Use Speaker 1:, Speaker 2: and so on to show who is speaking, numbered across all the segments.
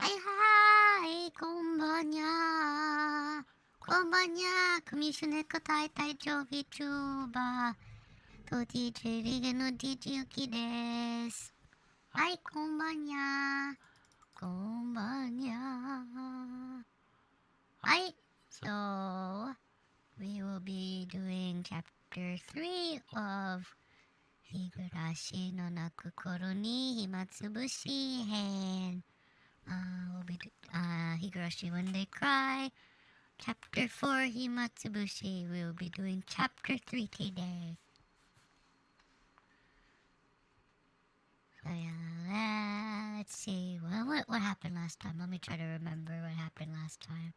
Speaker 1: はいはい、こんばんにゃ。こんばんにゃ。組みしねくたい体調 VTuber と DJ リゲの DJ ゆきです。はい、こんばんにゃ。こんばんにゃ。はい、so we will be doing chapter 3 of ひぐらしのなく頃に暇つぶし編。We'll be Higurashi when they cry. Chapter 4 Himatsubushi. We will be doing chapter 3 today. So yeah, let's see. What happened last time? Let me try to remember what happened last time.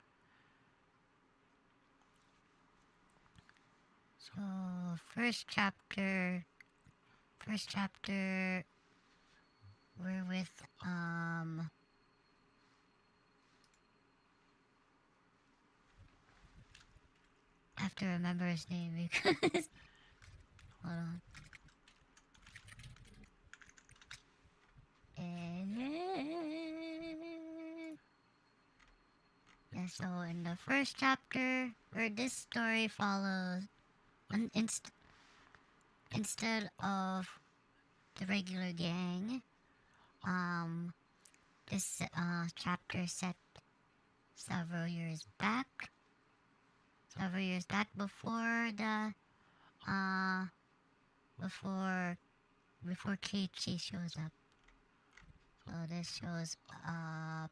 Speaker 1: So first chapter we're with I have to remember his name because hold on. Yeah, so in the first chapter, or this story follows, instead of the regular gang, this chapter set several years back before the before Keiichi shows up. So this shows up,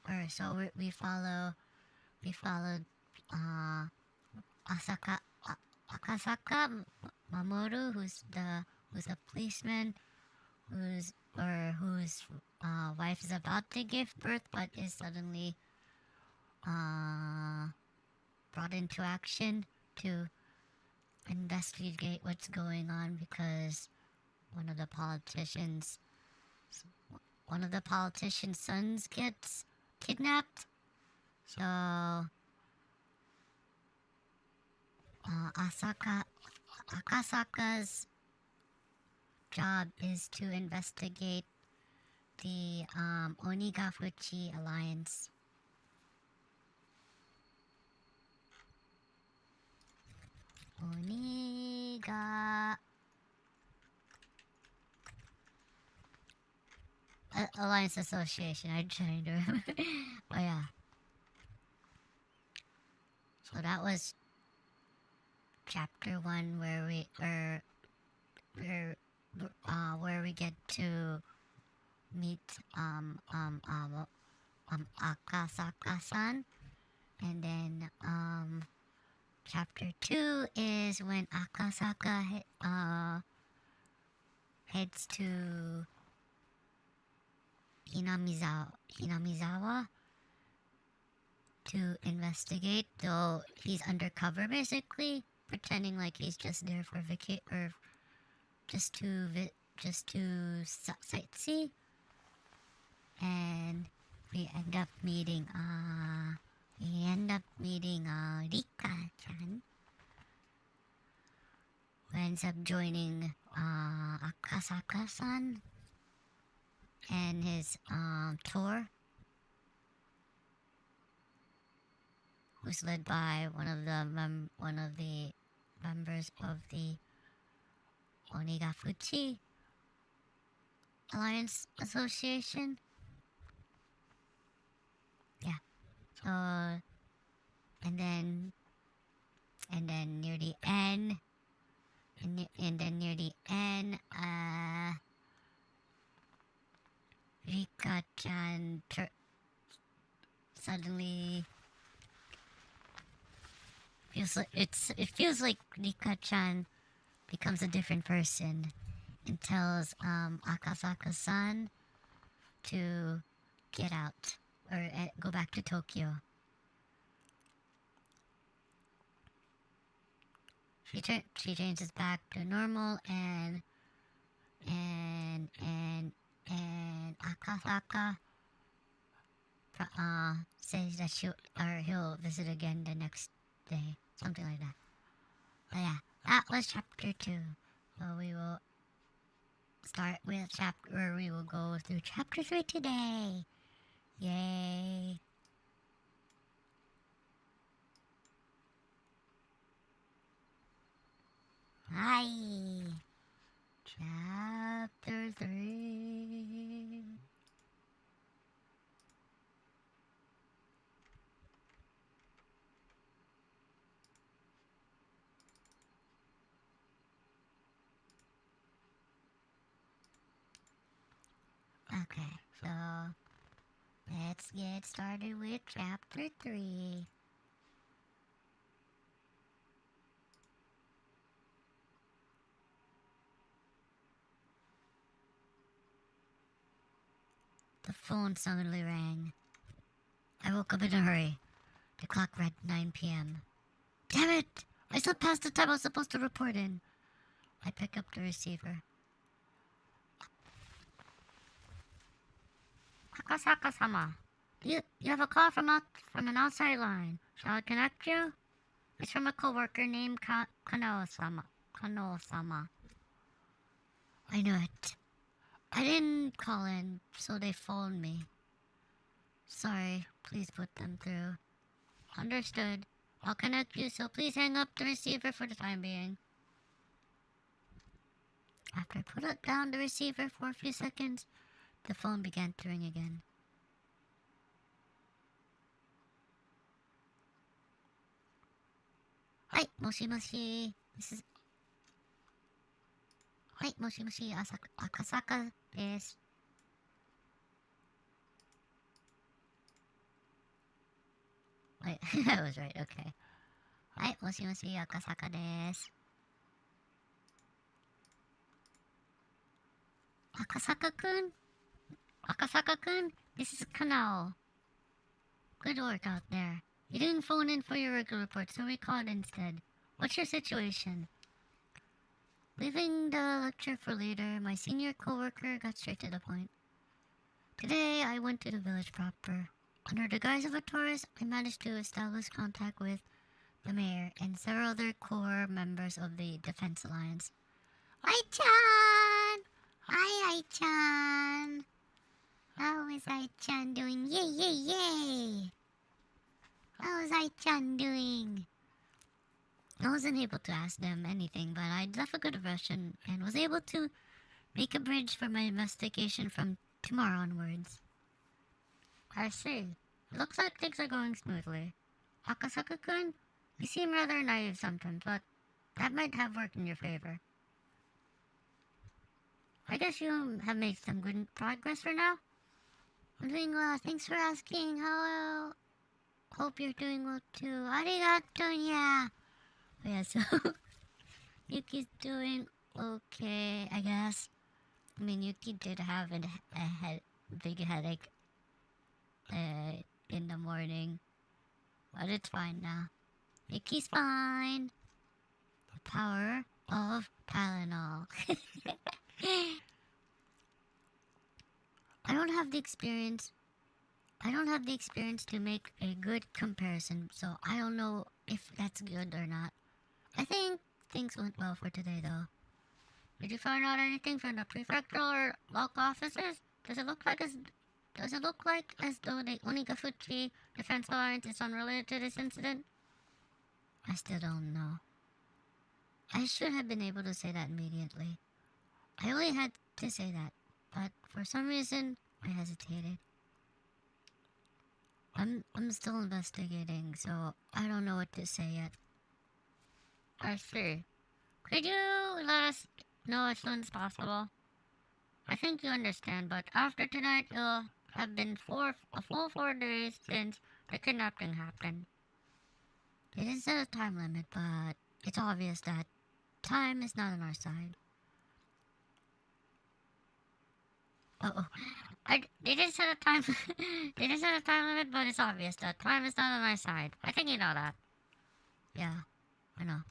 Speaker 1: or so we followed Asaka Akasaka Mamoru, who's a policeman whose wife is about to give birth but is suddenly brought into action to investigate what's going on because one of the politician's sons gets kidnapped. So Akasaka's job is to investigate the Onigafuchi alliance. Alliance Association. I'm trying to remember. Oh yeah. So that was chapter 1 where we get to meet Akasaka-san, and then chapter 2 is when Akasaka heads to Hinamizawa to investigate, though he's undercover basically, pretending like he's just there for or just to sightsee, and we end up meeting Rika-chan, who ends up joining Akasaka-san and his tour, who's led by one of the members of the Onigafuchi Alliance Association. Yeah. So and then near the end, Rika-chan suddenly it feels like Rika-chan becomes a different person and tells Akasaka-san to get out or go back to Tokyo. She changes back to normal, and Akasaka says that he'll visit again the next day, something like that. But yeah, that was chapter 2. So we will start with we will go through chapter 3 today. Yay. Hi. Chapter 3. Okay, so let's get started with chapter 3. The phone suddenly rang. I woke up in a hurry. The clock read 9 p.m. Damn it! I slept past the time I was supposed to report in. I pick up the receiver. Akasaka-sama, you have a call from an outside line. Shall I connect you? It's from a coworker named Kano-sama. Kano-sama. I knew it. I didn't call in, so they phoned me. Sorry, please put them through. Understood. I'll connect you, so please hang up the receiver for the time being. After I put down the receiver for a few seconds, the phone began to ring again. Hi, moshi-moshi. This is... Hi, moshi-moshi. Akasaka desu. Wait, I was right, okay. Hi, moshi-moshi. Akasaka desu. Akasaka-kun? Akasaka-kun? This is Kanao. Good work out there. You didn't phone in for your regular report, so we called instead. What's your situation? Leaving the lecture for later, my senior coworker got straight to the point. Today, I went to the village proper. Under the guise of a tourist, I managed to establish contact with the mayor and several other core members of the Defense Alliance. Ai-chan! Hi, Ai-chan! How is Ai-chan doing? Yay, yay, yay! How is Ai-chan doing? I wasn't able to ask them anything, but I left a good impression and was able to make a bridge for my investigation from tomorrow onwards. I see. It looks like things are going smoothly. Akasaka-kun, you seem rather naive sometimes, but that might have worked in your favor. I guess you have made some good progress for now. I'm doing well. Thanks for asking. How hope you're doing well too. Arigato, yeah. Yeah, so Yuki's doing okay, I guess. I mean, Yuki did have a big headache in the morning, but it's fine now. Yuki's fine. The power of Tylenol. I don't have the experience to make a good comparison, so I don't know if that's good or not. I think things went well for today, though. Did you find out anything from the prefectural or local offices? Does it look like as though the Onigafuchi Defense Alliance is unrelated to this incident? I still don't know. I should have been able to say that immediately. I only had to say that, but for some reason, I hesitated. I'm still investigating, so I don't know what to say yet. I see. Could you let us know as soon as possible? I think you understand, but after tonight, it'll have been a full 4 days since the kidnapping happened. It is a time limit, but it's obvious that time is not on our side. They did set a time. They did set a time limit, but it's obvious that time is not on our side. I think you know that. Yeah, I know.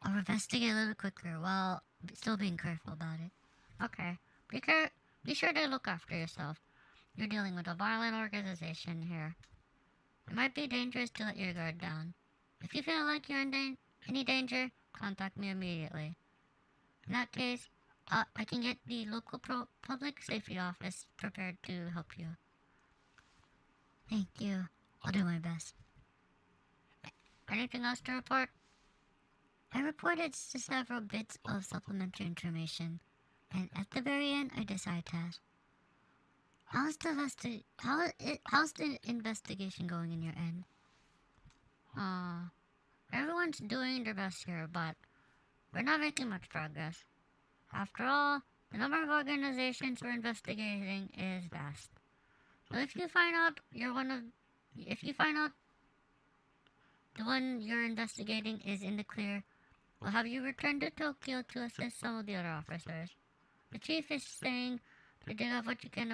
Speaker 1: I'll investigate a little quicker while still being careful about it. Okay. Be sure to look after yourself. You're dealing with a violent organization here. It might be dangerous to let your guard down. If you feel like you're in any danger, contact me immediately. In that case, I can get the local public safety office prepared to help you. Thank you. I'll do my best. Anything else to report? I reported several bits of supplementary information, and at the very end, I decided to ask, how's the investigation going in your end? Everyone's doing their best here, but we're not making much progress. After all, the number of organizations we're investigating is vast. So if you find out the one you're investigating is in the clear, we'll have you return to Tokyo to assist some of the other officers. The chief is saying to dig up what you can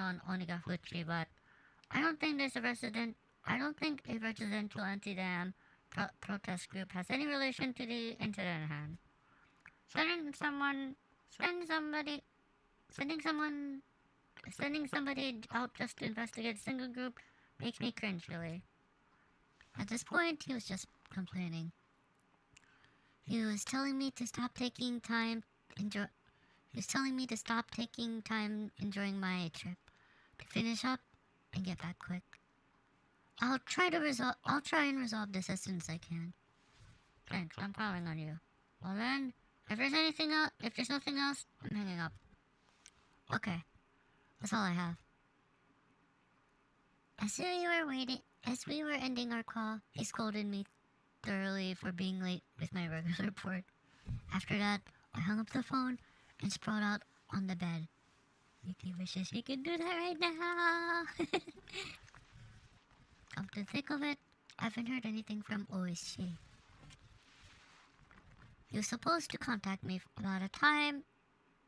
Speaker 1: on Onigafuchi, but I don't think a residential anti-dam protest group has any relation to the incident at hand. Sending somebody out just to investigate a single group makes me cringe, really. At this point, he was just complaining. He was telling me to stop taking time enjoying my trip, to finish up and get back quick. I'll try and resolve this as soon as I can. Thanks, I'm calling on you. Well then, if there's nothing else, I'm hanging up. Okay, that's all I have. As we were ending our call, he scolded me thoroughly for being late with my regular report. After that, I hung up the phone and sprawled out on the bed. Yuki wishes he could do that right now. Come to think of it, I haven't heard anything from Oishi. He was supposed to contact me about a time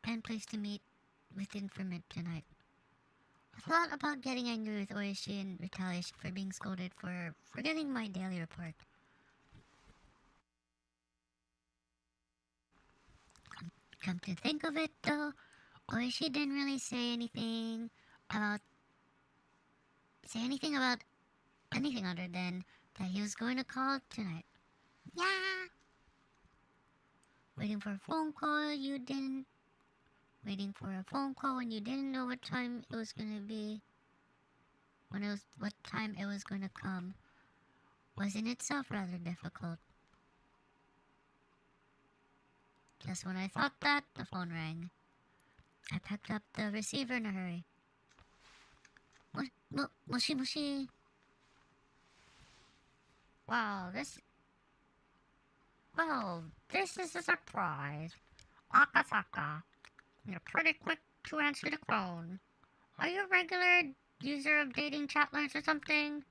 Speaker 1: and place to meet with informant tonight. I thought about getting angry with Oishi in retaliation for being scolded for forgetting my daily report. Come to think of it, though, Oishi didn't really say anything about anything other than that he was going to call tonight. Yeah. Waiting for a phone call when you didn't know what time it was going to be, what time it was going to come, was in itself rather difficult. Just when I thought that, the phone rang. I picked up the receiver in a hurry. Moshi moshi. Well, this is a surprise. Akasaka, you're pretty quick to answer the phone. Are you a regular user of dating chat lines or something?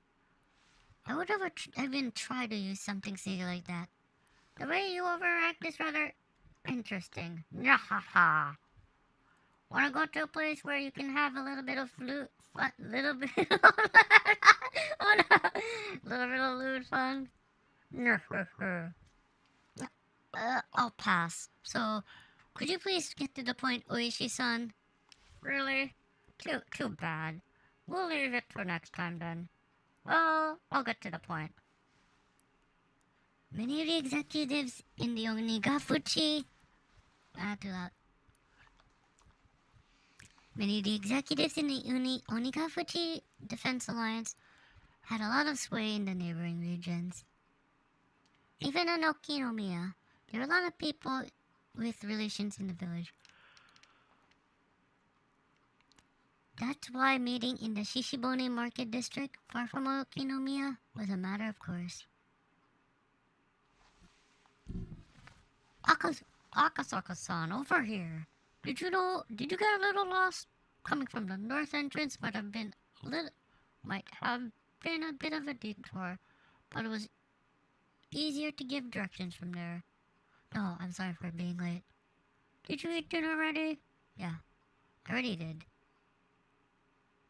Speaker 1: I would never even try to use something silly like that. The way you overact is rather interesting. Nyahaha. Wanna go to a place where you can have a little bit of lewd fun? I'll pass. So, could you please get to the point, Oishi-san? Really? Too bad. We'll leave it for next time then. Well, I'll get to the point. Many of the executives in the Onigafuchi... too loud. Many of the executives in the Onigafuchi Defense Alliance had a lot of sway in the neighboring regions. Even in Okinomiya, there were a lot of people with relations in the village. That's why meeting in the Shishibone Market District, far from Okinomiya, was a matter of course. Akasaka-san, over here. Did you get a little lost? Coming from the north entrance might have been a bit of a detour, but it was easier to give directions from there. Oh, I'm sorry for being late. Did you eat dinner already? Yeah, I already did.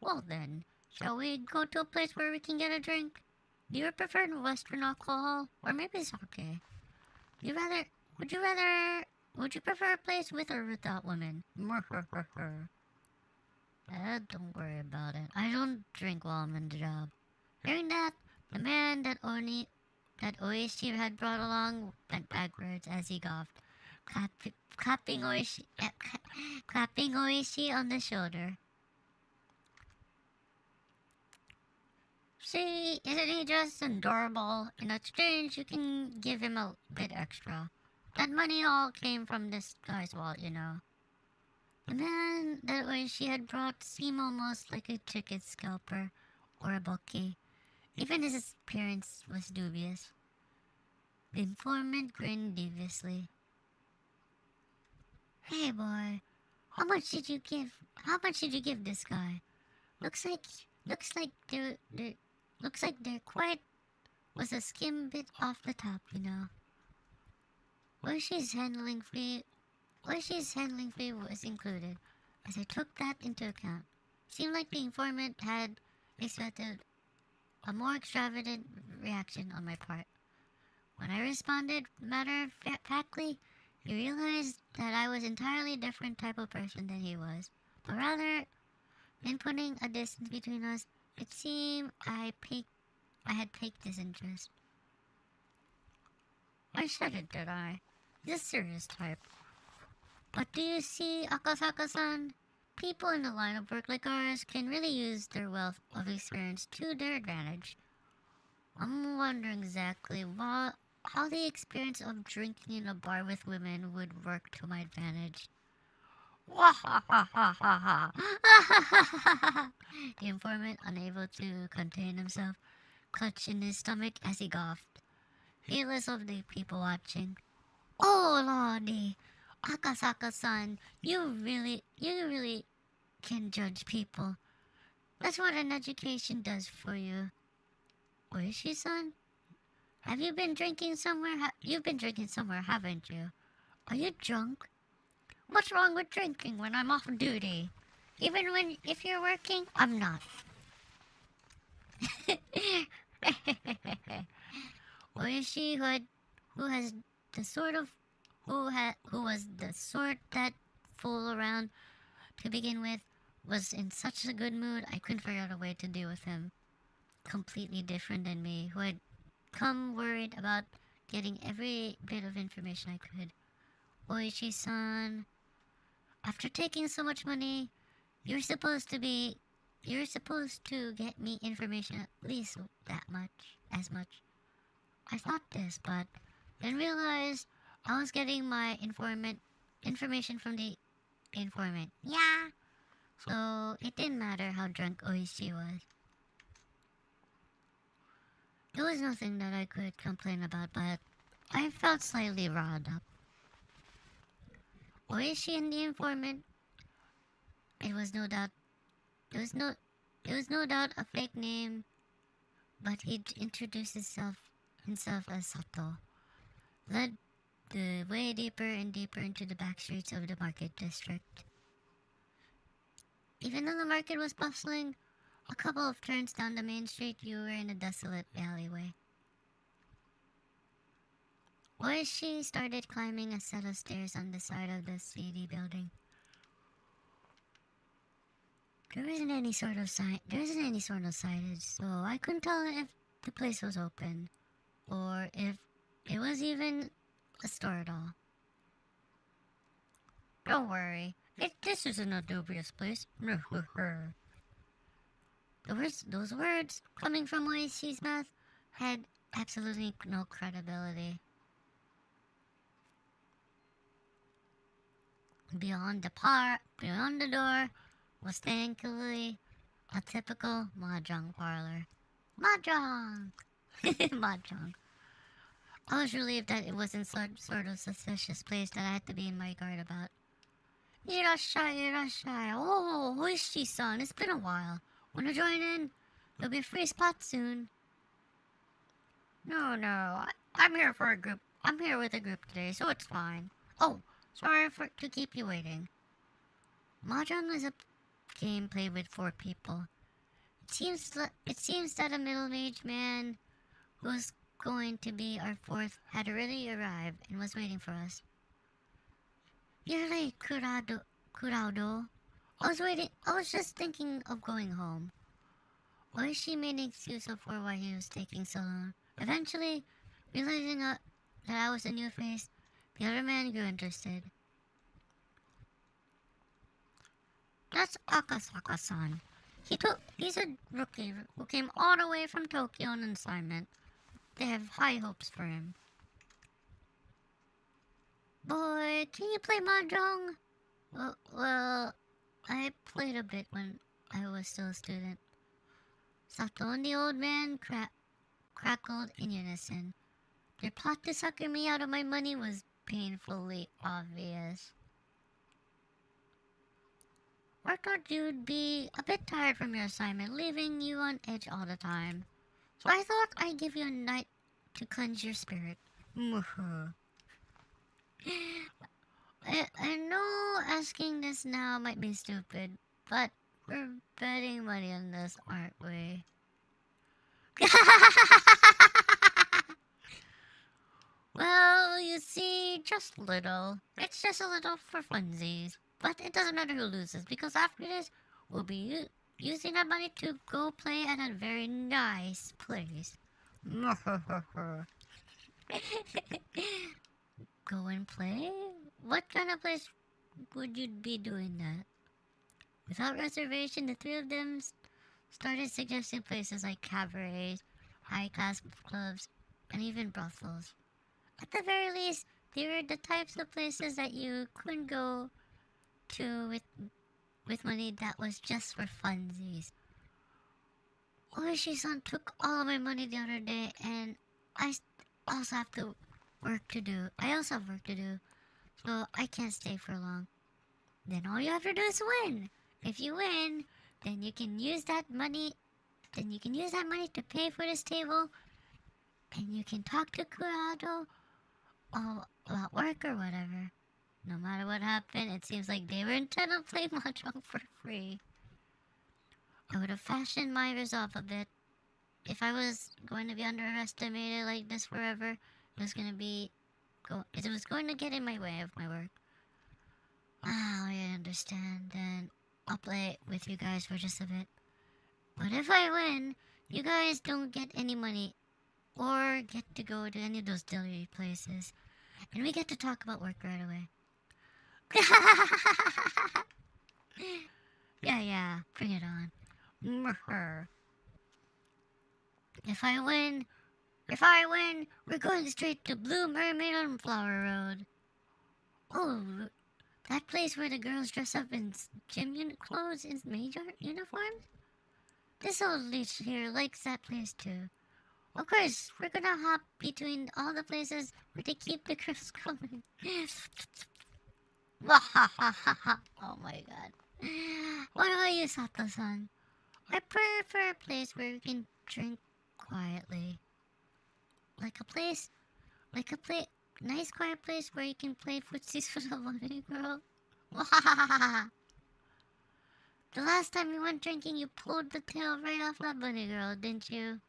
Speaker 1: Well then, shall we go to a place where we can get a drink? Do you prefer Western alcohol, or maybe sake? Would you prefer a place with or without women? Don't worry about it. I don't drink while I'm in the job. Hearing that, the man that Oishi had brought along bent backwards as he coughed, clapping Oishi on the shoulder. See, isn't he just adorable? In exchange, you can give him a bit extra. That money all came from this guy's wallet, you know. The man that she had brought seemed almost like a ticket scalper or a bookie. Even his appearance was dubious. The informant grinned deviously. Hey boy, how much did you give this guy? Looks like they're quite was a skim bit off the top, you know. Oishi's handling fee was included, as I took that into account. Seemed like the informant had expected a more extravagant reaction on my part. When I responded matter-of-factly, he realized that I was an entirely different type of person than he was. But rather than putting a distance between us, it seemed I had piqued his interest. I said it, did I? He's a serious type. But do you see, Akasaka-san? People in a line of work like ours can really use their wealth of experience to their advantage. I'm wondering exactly how the experience of drinking in a bar with women would work to my advantage. The informant, unable to contain himself, clutched in his stomach as he coughed, heedless of the people watching. Oh lordy, Akasaka-san, you really can judge people. That's what an education does for you. Oishi-san? Have you been drinking somewhere? You've been drinking somewhere, haven't you? Are you drunk? What's wrong with drinking when I'm off duty? If you're working, I'm not. Oishi, who was the sort that fool around to begin with, was in such a good mood I couldn't figure out a way to deal with him. Completely different than me, who had come worried about getting every bit of information I could. Oishi-san, after taking so much money, you're supposed to get me information at least as much. I thought this, but then realized I was getting my information from the informant. Yeah. So it didn't matter how drunk Oishi was. There was nothing that I could complain about, but I felt slightly riled up. Oishi and the informant, it was no doubt a fake name, but he introduced himself as Sato, led the way deeper and deeper into the back streets of the market district. Even though the market was bustling, a couple of turns down the main street, you were in a desolate alleyway. Oishi started climbing a set of stairs on the side of the CD building. There isn't any sort of signage, so I couldn't tell if the place was open, or if it was even a store at all. Don't worry, this isn't a dubious place. Those words coming from Oishi's mouth had absolutely no credibility. Beyond the door was thankfully a typical mahjong parlor. Mahjong! Mahjong. I was relieved that it wasn't some sort of suspicious place that I had to be in my guard about. Irashai. Oh, Oishi-san, it's been a while. Wanna join in? There'll be a free spot soon. No, I'm here with a group today, so it's fine. Oh, sorry to keep you waiting. Mahjong is a game played with 4 people. It seems that a middle-aged man who's going to be our 4th had already arrived and was waiting for us. You're late, Kurado. I was just thinking of going home. Oishi made an excuse for why he was taking so long. Eventually, realizing that I was a new face, the other man grew interested. That's Akasaka-san. He's a rookie who came all the way from Tokyo on an assignment. They have high hopes for him. Boy, can you play mahjong? Well, I played a bit when I was still a student. Sato and the old man crackled in unison. Their plot to sucker me out of my money was painfully obvious. I thought you'd be a bit tired from your assignment, leaving you on edge all the time. So I thought I'd give you a night to cleanse your spirit. I know asking this now might be stupid, but we're betting money on this, aren't we? Well, you see, just little. It's just a little for funsies. But it doesn't matter who loses, because after this, we'll be using that money to go play at a very nice place. Go and play? What kind of place would you be doing that? Without reservation, the three of them started suggesting places like cabarets, high-class clubs, and even brothels. At the very least, they were the types of places that you couldn't go to with money that was just for funsies. Oishi-san took all of my money the other day, and I also have work to do. So I can't stay for long. Then all you have to do is win. If you win, then you can use that money. To pay for this table, and you can talk to Kurado about work or whatever. No matter what happened, it seems like they were intent on playing mahjong for free. I would have fashioned my resolve a bit. If I was going to be underestimated like this forever, it was going to get in my way of my work. I understand. Then I'll play with you guys for just a bit. But if I win, you guys don't get any money or get to go to any of those dirty places. And we get to talk about work right away. Yeah, bring it on. If I win, we're going straight to Blue Mermaid on Flower Road. Oh, that place where the girls dress up in gym clothes in major uniforms? This old leech here likes that place too. Of course, we're gonna hop between all the places where they keep the girls going. Oh my god. What about you, Sato-san? I prefer a place where we can drink quietly. Nice quiet place where you can play footsies with a bunny girl. The last time we went drinking, you pulled the tail right off that bunny girl, didn't you?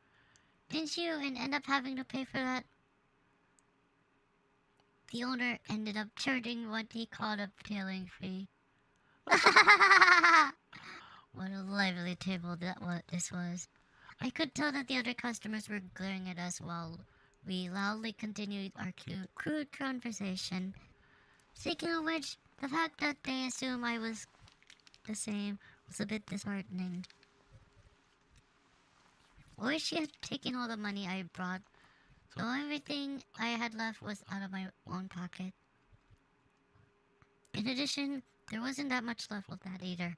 Speaker 1: And end up having to pay for that? The owner ended up charging what he called a tailing fee. What a lively table this was. I could tell that the other customers were glaring at us while we loudly continued our crude conversation. Speaking of which, the fact that they assumed I was the same was a bit disheartening. Oishi had taken all the money I brought, so everything I had left was out of my own pocket. In addition, there wasn't that much left of that either.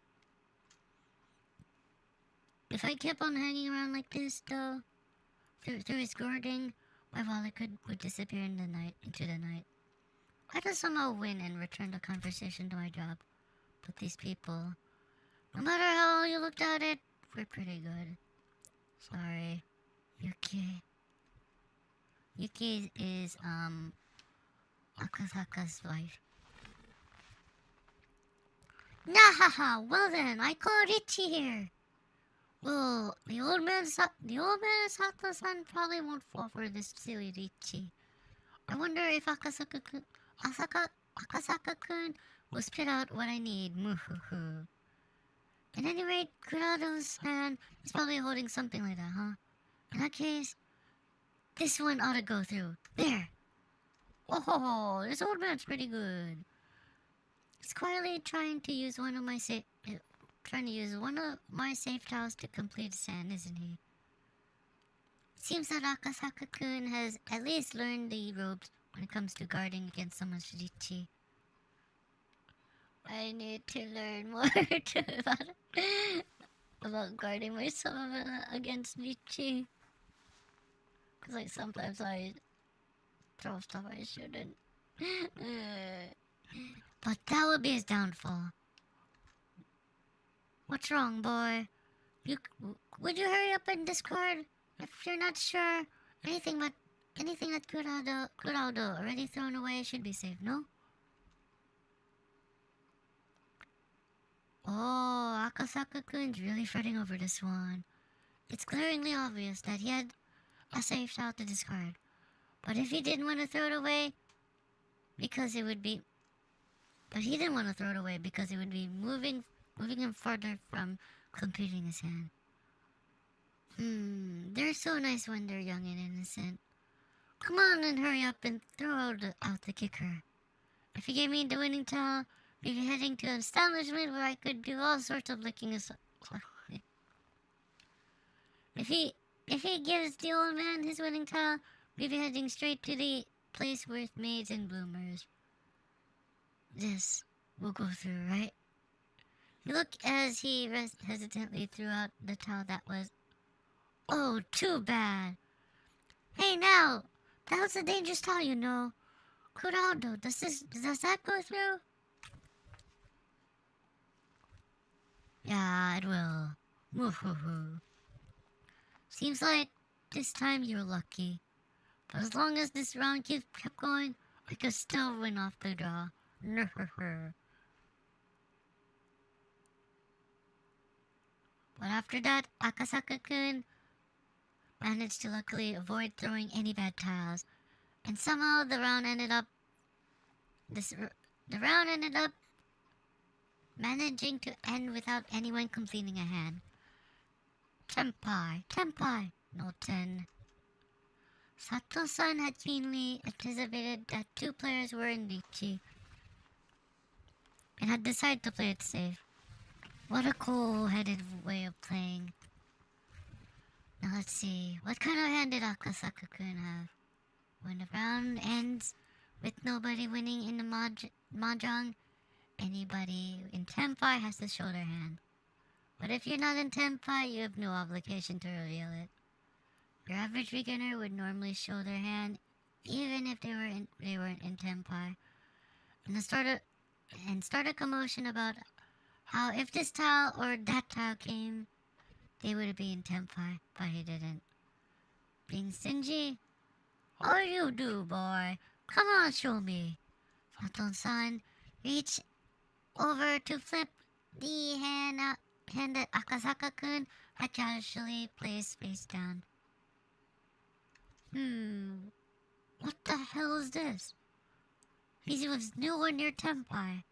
Speaker 1: If I kept on hanging around like this, though, through his guarding, my wallet would disappear into the night. I had to somehow win and return the conversation to my job. But these people, no matter how you looked at it, were pretty good. Sorry, Yuki. Yuki is, Akasaka's wife. Nahaha, well then, I call Richie here. Well, the old man Sato-san probably won't fall for this silly Richie. I wonder if Akasaka-kun will spit out what I need. Muhuhu. At any rate, Kurado's hand is probably holding something like that, huh? In that case, this one ought to go through. There! Oh, this old man's pretty good. He's quietly trying to use one of my trying to use one of my safe tiles to complete his hand, isn't he? Seems that Akasaka-kun has at least learned the ropes when it comes to guarding against someone's Shichi. I need to learn more about guarding myself against Shichi. Because like sometimes I throw stuff I shouldn't. But that would be his downfall. What's wrong, boy? Would you hurry up and discard? If you're not sure, anything that Kurado already thrown away should be safe, no? Oh, Akasaka-kun's really fretting over this one. It's glaringly obvious that he had a safe tile to discard. But if he didn't want to throw it away, because it would be... But he didn't want to throw it away because it would be moving him further from completing his hand. They're so nice when they're young and innocent. Come on and hurry up and throw out the kicker. If you gave me the winning towel, we'd be heading to an establishment where I could do all sorts of licking and If he gives the old man his winning towel, we'd be heading straight to the place with maids and bloomers. This will go through, right? Look as he hesitantly threw out the towel that was... Oh, too bad. Hey, now! That was a dangerous towel, you know. Kurado, does that go through? Yeah, it will. Woohoo. Seems like this time you're lucky. But as long as this round kept going, I could still win off the draw. But after that, Akasaka-kun managed to luckily avoid throwing any bad tiles, and somehow the round ended up managing to end without anyone completing a hand. Tenpai, no 10. Sato-san had keenly anticipated that two players were in Richi, and had decided to play it safe. What a cool-headed way of playing. Now let's see, what kind of hand did Akasaka-kun have? When the round ends with nobody winning in the mahjong, anybody in Tenpai has to show their hand. But if you're not in Tenpai, you have no obligation to reveal it. Your average beginner would normally show their hand, even if they weren't in Tenpai, and start a commotion about how if this tile or that tile came, they would be in Tenpai, but he didn't. Being stingy? All you do, boy. Come on, show me. Sato-san reached over to flip the hand that Akasaka-kun had casually placed face down. What the hell is this? He was nowhere near Tenpai.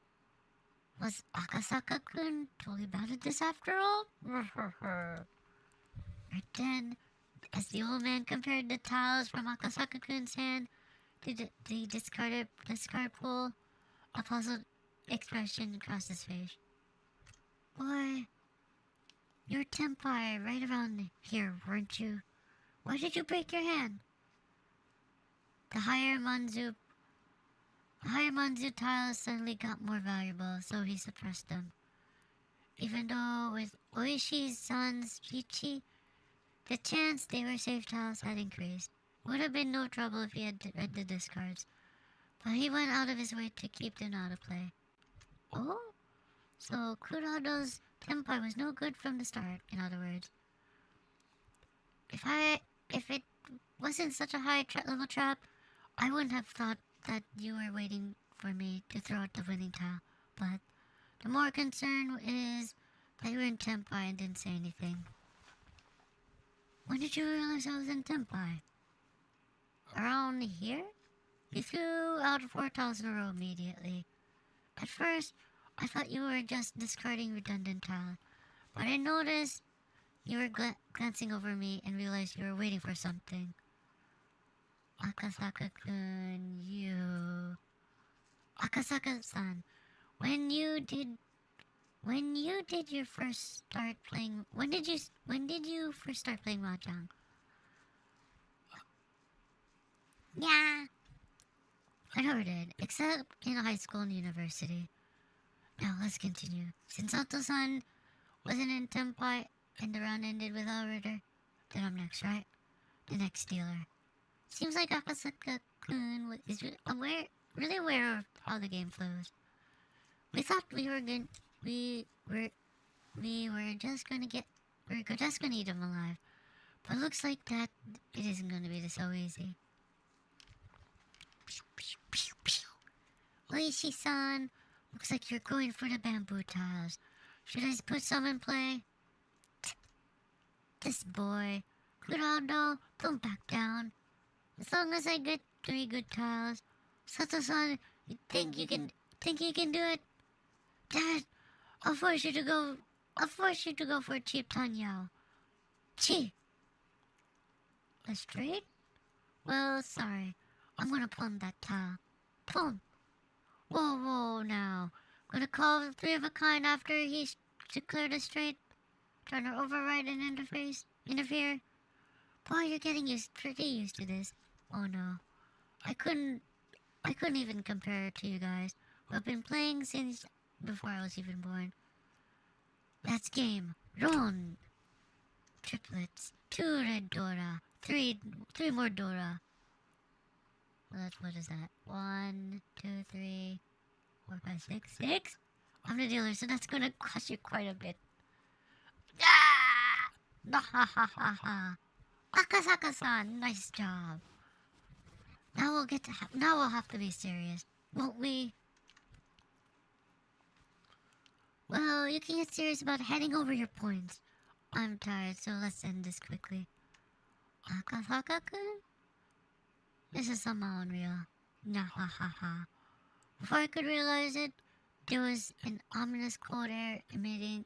Speaker 1: Was Akasaka-kun totally bad at this after all? Right then, as the old man compared the tiles from Akasaka-kun's hand to the discard pool, a puzzled expression crossed his face. Boy, you're Tenpai right around here, weren't you? Why did you break your hand? The higher Manzu tiles suddenly got more valuable, so he suppressed them. Even though with Oishi's son's Pichi, the chance they were safe tiles had increased. Would have been no trouble if he had read the discards, but he went out of his way to keep them out of play. Oh? So Kurado's Tenpai was no good from the start, in other words. If it wasn't such a high level trap, I wouldn't have thought that you were waiting for me to throw out the winning tile, but the more concern is that you were in Tenpai and didn't say anything. When did you realize I was in Tenpai? Around here? You threw out 4 tiles in a row immediately. At first, I thought you were just discarding redundant tiles, but I noticed you were glancing over me and realized you were waiting for something. Akasaka-kun, Akasaka-san, when you did When you did your first start playing, when did you first start playing mahjong? Yeah, I never did, except in high school and university. Now let's continue. Since Sato-san wasn't in Tenpai and the round ended with Outrider, then I'm next, right? The next dealer. Seems like Akasaka-kun is really aware of how the game flows. We thought we were just gonna eat him alive, but looks like that it isn't gonna be so easy. Oishi-san, looks like you're going for the bamboo tiles. Should I put some in play? This boy, Kurado, don't back down. As long as I get 3 good tiles. Sato-san, you think you can do it? Dad, I'll force you to go for a cheap Tanyao. Chi! A straight? Well, sorry. I'm gonna plumb that tile. Plumb! Whoa, now. Gonna call 3 of a kind after he's declared a straight? Trying to override and interfere? Boy, you're getting pretty used to this. Oh no. I couldn't even compare it to you guys. I've been playing since before I was even born. That's game. Ron! Triplets. 2 red Dora. 3 more Dora. Well, what is that? 1, 2, 3, 4, 5, 6. 6? I'm the dealer, so that's gonna cost you quite a bit. Ah! Ha ha ha ha. Akasaka-san, nice job. Now we'll have to be serious, won't we? Well, you can get serious about heading over your points. I'm tired, so let's end this quickly. Akasaka-kun? This is somehow unreal. Nah ha ha ha. Before I could realize it, there was an ominous cold air emitting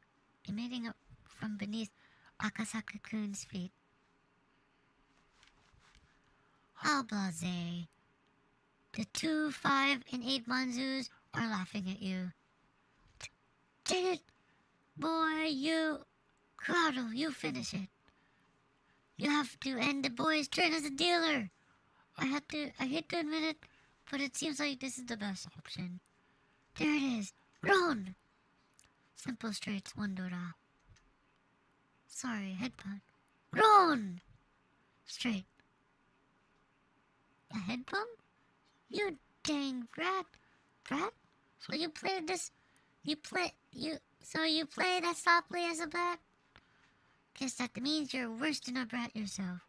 Speaker 1: up from beneath Akasaka-kun's feet. How blasé. The 2, 5, and 8 Manzus are laughing at you. Did it! Boy, Kurado, you finish it. You have to end the boy's turn as a dealer. I hate to admit it, but it seems like this is the best option. There it is. Ron! Simple straights, 1 Dora. Sorry, headbutt. Ron! Straight. A head bump? You dang brat. Brat? So you play that softly as a brat? Guess that means you're worse than a brat yourself.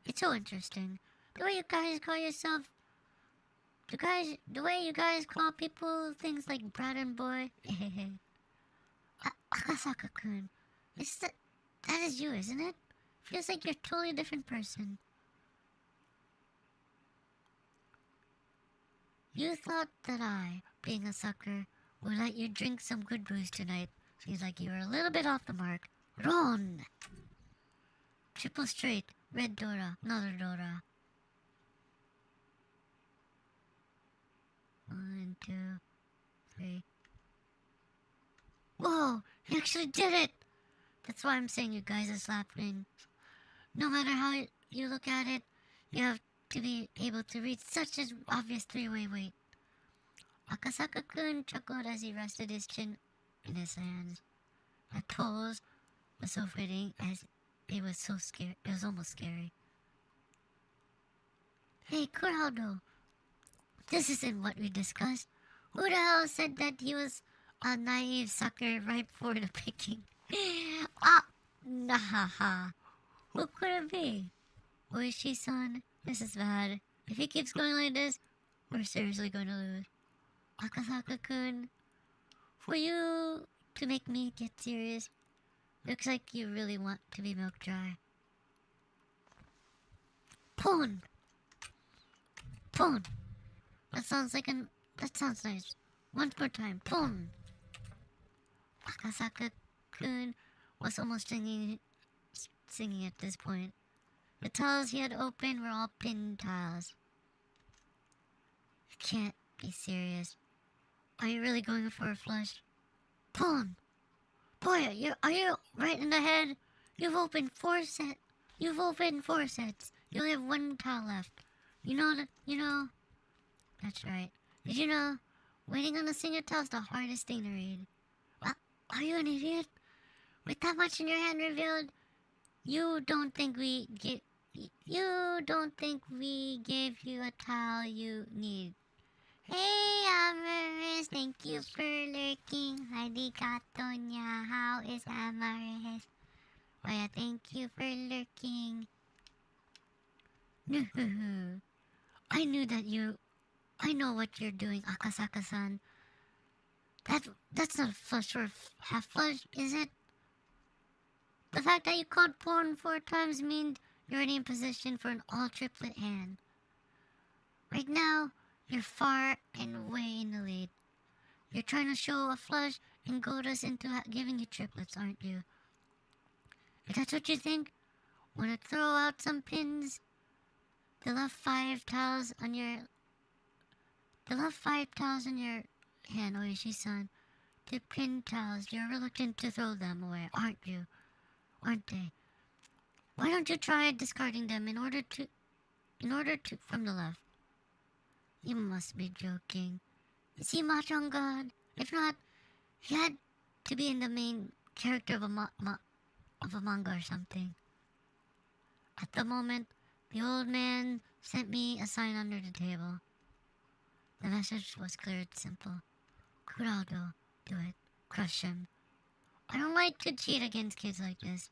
Speaker 1: It's so interesting. The way you guys call yourself... The way you guys call people things like brat and boy. Akasaka-kun. That is you, isn't it? Feels like you're a totally different person. You thought that I, being a sucker, would let you drink some good brews tonight. Seems like you were a little bit off the mark. Ron! Triple straight, red Dora, another Dora. 1, 2, 3. Whoa! You actually did it! That's why I'm saying you guys are slapping. No matter how you look at it, you have to be able to reach such an obvious 3-way weight. Akasaka-kun chuckled as he rested his chin in his hands. That pose was so fitting as it was so scary. It was almost scary. Hey, Kurado. This isn't what we discussed. Who the hell said that he was a naive sucker right for the picking? Nah. Who could it be? Oishi-san, this is bad. If he keeps going like this, we're seriously going to lose. Akasaka-kun, for you to make me get serious, looks like you really want to be milk dry. Pon! That sounds nice. One more time. Pon! Akasaka-kun was almost singing at this point. The tiles he had opened were all pinned tiles. You can't be serious. Are you really going for a flush? Pon! Boy, are you right in the head? You've opened four sets. You only have one tile left. You know that. You know. That's right. Did you know? Waiting on a single tile is the hardest thing to read. Are you an idiot? With that much in your hand revealed, you don't think we gave you a towel you need. Hey, Amaris, thank you for lurking. Arigato nya. How is Amaris? Oh yeah, thank you for lurking. I know what you're doing, Akasaka-san. That's not flush or half flush, is it? The fact that you called porn 4 times means you're already in position for an all-triplet hand. Right now, you're far and way in the lead. You're trying to show a flush and goad us into giving you triplets, aren't you? If that's what you think, wanna throw out some pins? The left 5 tiles on your hand, Oishi-san. The pin tiles, you're reluctant to throw them away, aren't they? Why don't you try discarding them in order to from the left? You must be joking. Is he Mahjong God? If not, he had to be in the main character of a manga or something. At the moment, the old man sent me a sign under the table. The message was clear and simple. Kurado, do it. Crush him. I don't like to cheat against kids like this.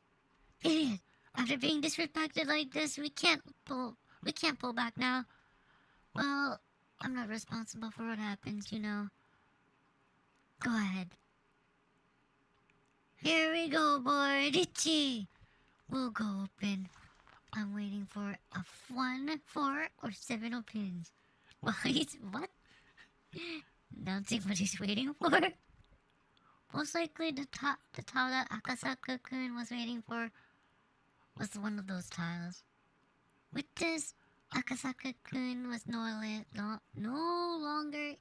Speaker 1: Idiot! After being disrespected like this, we can't pull back now. Well, I'm not responsible for what happens, you know. Go ahead. Here we go, boy. Richie! We'll go open. I'm waiting for a 1, 4, or 7 opens. Well, what? Announcing what he's waiting for? Most likely the tile that Akasaka-kun was waiting for was one of those tiles. With this, Akasaka-kun was no longer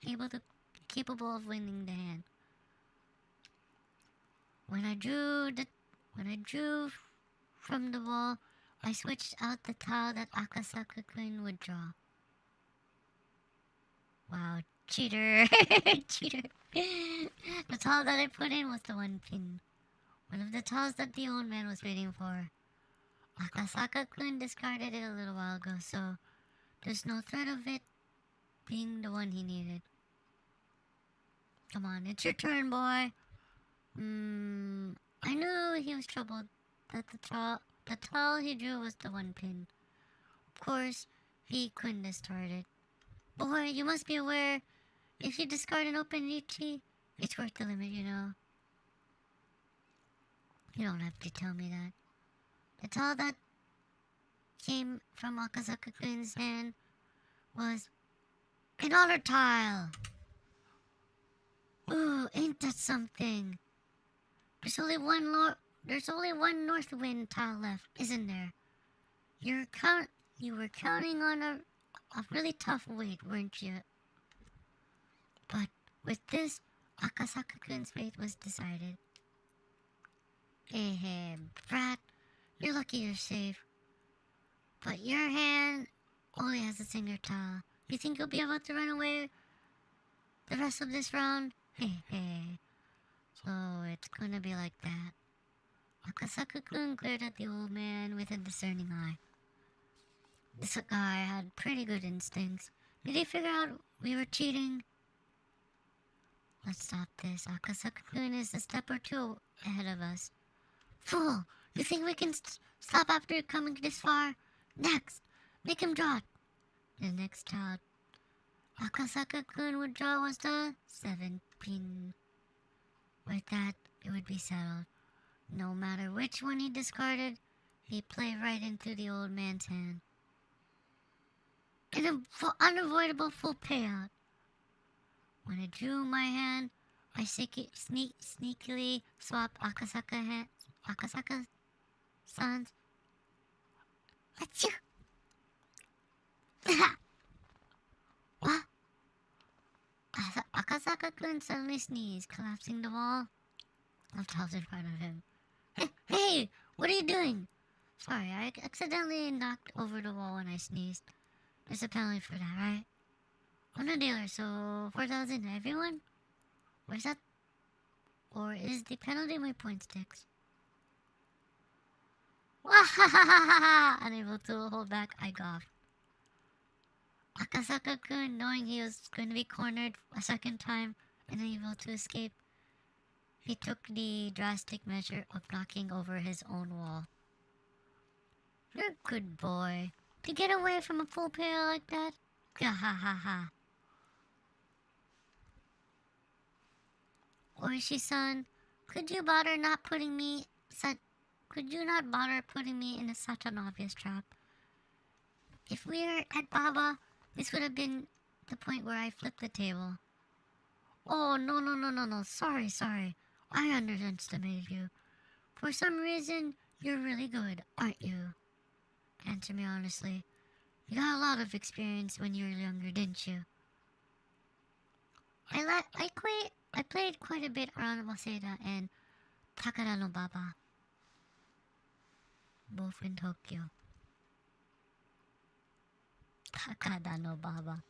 Speaker 1: capable of winning the hand. When I drew from the wall, I switched out the tile that Akasaka-kun would draw. Wow, cheater! Cheater! The tile that I put in was the 1 pin. One of the tiles that the old man was waiting for. Akasaka-kun discarded it a little while ago, so there's no threat of it being the one he needed. Come on, it's your turn, boy. I knew he was troubled that the tile he drew was the 1 pin. Of course, he couldn't discard it. Boy, you must be aware, if you discard an open Ichi, it's worth the limit, you know. You don't have to tell me that. The tile that came from Akasaka-kun's hand was an otter tile. Ooh, ain't that something? There's only one north wind tile left, isn't there? You were counting on a really tough wait, weren't you? But with this, Akasaka-kun's fate was decided. Hey, brat, you're lucky you're safe. But your hand only has a single tile. You think you'll be able to run away the rest of this round? Hey. So it's gonna be like that. Akasaka-kun glared at the old man with a discerning eye. This guy had pretty good instincts. Did he figure out we were cheating? Let's stop this. Akasaka-kun is a step or 2 ahead of us. Fool! You think we can stop after coming this far? Next! Make him draw it! The next tile Akasaka-kun would draw was the 7 pin. With that, it would be settled. No matter which one he discarded, he'd play right into the old man's hand. An unavoidable full payout. When I drew my hand, I sneakily swapped Akasaka-san's. Achoo! What? Akasaka-kun suddenly sneezed, collapsing the wall. Left in front of him. Hey, what are you doing? Sorry, I accidentally knocked over the wall when I sneezed. There's a penalty for that, right? I'm a dealer, so 4,000 to everyone? Or is that? Or is the penalty my point sticks? Unable to hold back, I golfed. Akasaka-kun, knowing he was going to be cornered a second time and unable to escape, he took the drastic measure of knocking over his own wall. You're a good boy. To get away from a full pair like that? Gahahaha. Oishi-san, could you not bother putting me in such an obvious trap? If we were at Baba, this would have been the point where I flipped the table. Oh, no. Sorry. I underestimated you. For some reason, you're really good, aren't you? Answer me honestly. You got a lot of experience when you were younger, didn't you? I played quite a bit around Waseda and Takara no Baba, both in Tokyo. Takara no Baba.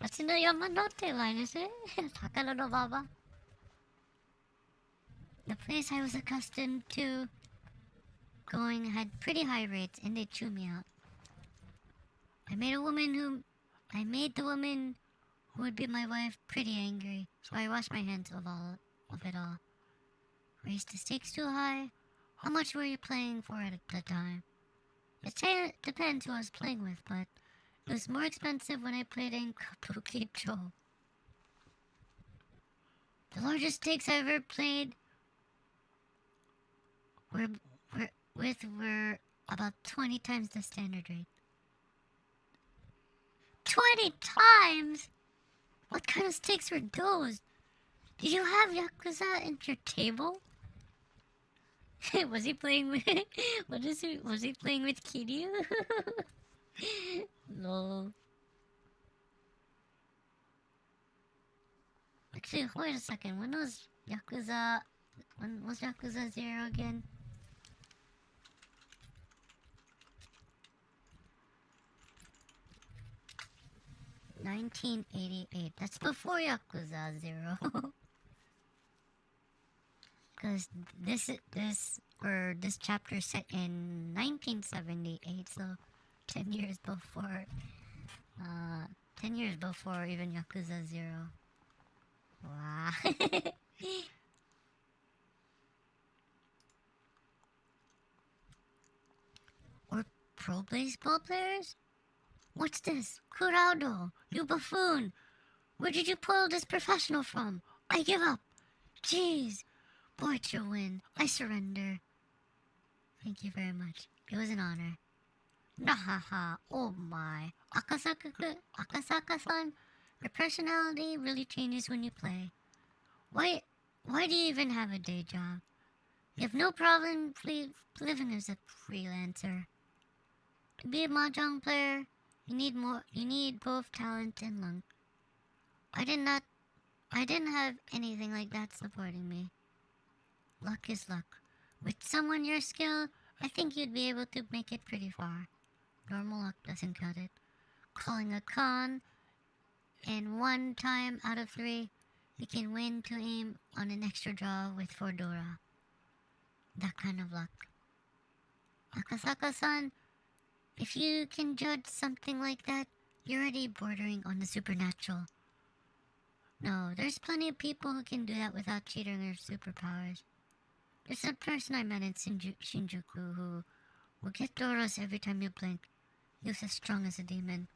Speaker 1: That's in the Yamanote line, isn't it? Takara no Baba. The place I was accustomed to going had pretty high rates, and they chewed me out. I made the woman who would be my wife pretty angry, so I washed my hands of it all. Raised the stakes too high? How much were you playing for at the time? It depends who I was playing with, but it was more expensive when I played in Kabukicho. The largest stakes I ever played were about 20 times the standard rate. 20 times? What kind of stakes were those? Did you have Yakuza at your table? Was he playing with was he playing with Kiryu? Lol. Actually, wait a second. When was Yakuza 0 again? $1988. That's before Yakuza 0. Because this chapter set in 1978, so 10 years before 10 years before even Yakuza 0. Wow. Or pro baseball players? What's this? Kurado, you buffoon! Where did you pull this professional from? I give up! Jeez! Boicho win. I surrender. Thank you very much. It was an honor. Nahaha. Oh my. Akasaka-san, your personality really changes when you play. Why do you even have a day job? You have no problem living as a freelancer. To be a mahjong player, you need both talent and luck. I didn't have anything like that supporting me. Luck is luck. With someone your skill, I think you'd be able to make it pretty far. Normal luck doesn't cut it. Calling a con, and 1 time out of 3, you can win to aim on an extra draw with Fordora. That kind of luck. Akasaka-san, if you can judge something like that, you're already bordering on the supernatural. No, there's plenty of people who can do that without cheating their superpowers. There's a person I met in Shinjuku who will get Doros every time you blink. He was as strong as a demon.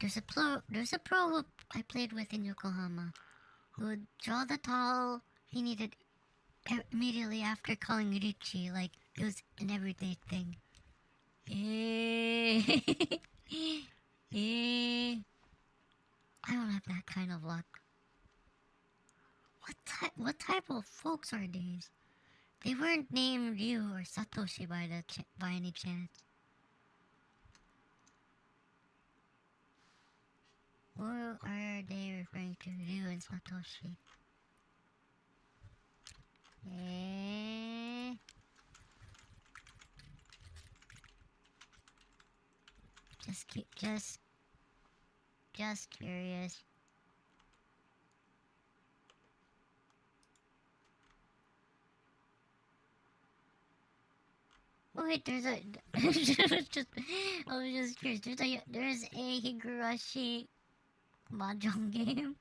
Speaker 1: There's a pro who I played with in Yokohama who would draw the towel he needed immediately after calling Richie like it was an everyday thing. I don't have that kind of luck. What type of folks are these? They weren't named Ryu or Satoshi by any chance. Who are they referring to? Ryu and Satoshi. Just curious. Oh wait, there's a. I was just curious. There's a Higurashi mahjong game.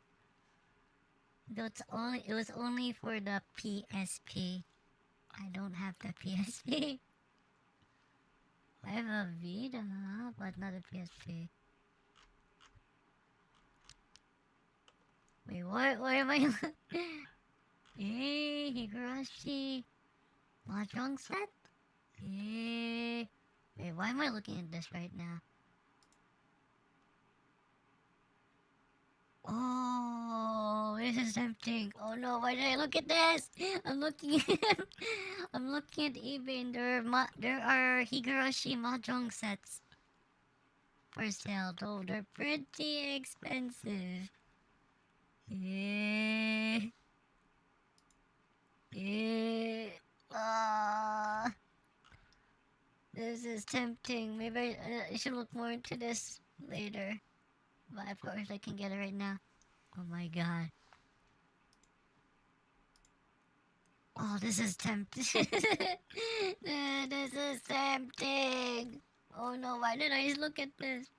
Speaker 1: It was only for the PSP. I don't have the PSP. I have a Vita, but not a PSP. Wait, what? Why am I? Hey, Higurashi mahjong set. Hey, wait, why am I looking at this right now? Oh, this is tempting. Oh no, why did I look at this? I'm looking at eBay and there are Higurashi mahjong sets for sale, though they're pretty expensive. This is tempting. Maybe I should look more into this later. But of course I can get it right now. Oh my god. Oh, this is tempting. This is tempting. Oh no, why did I just look at this?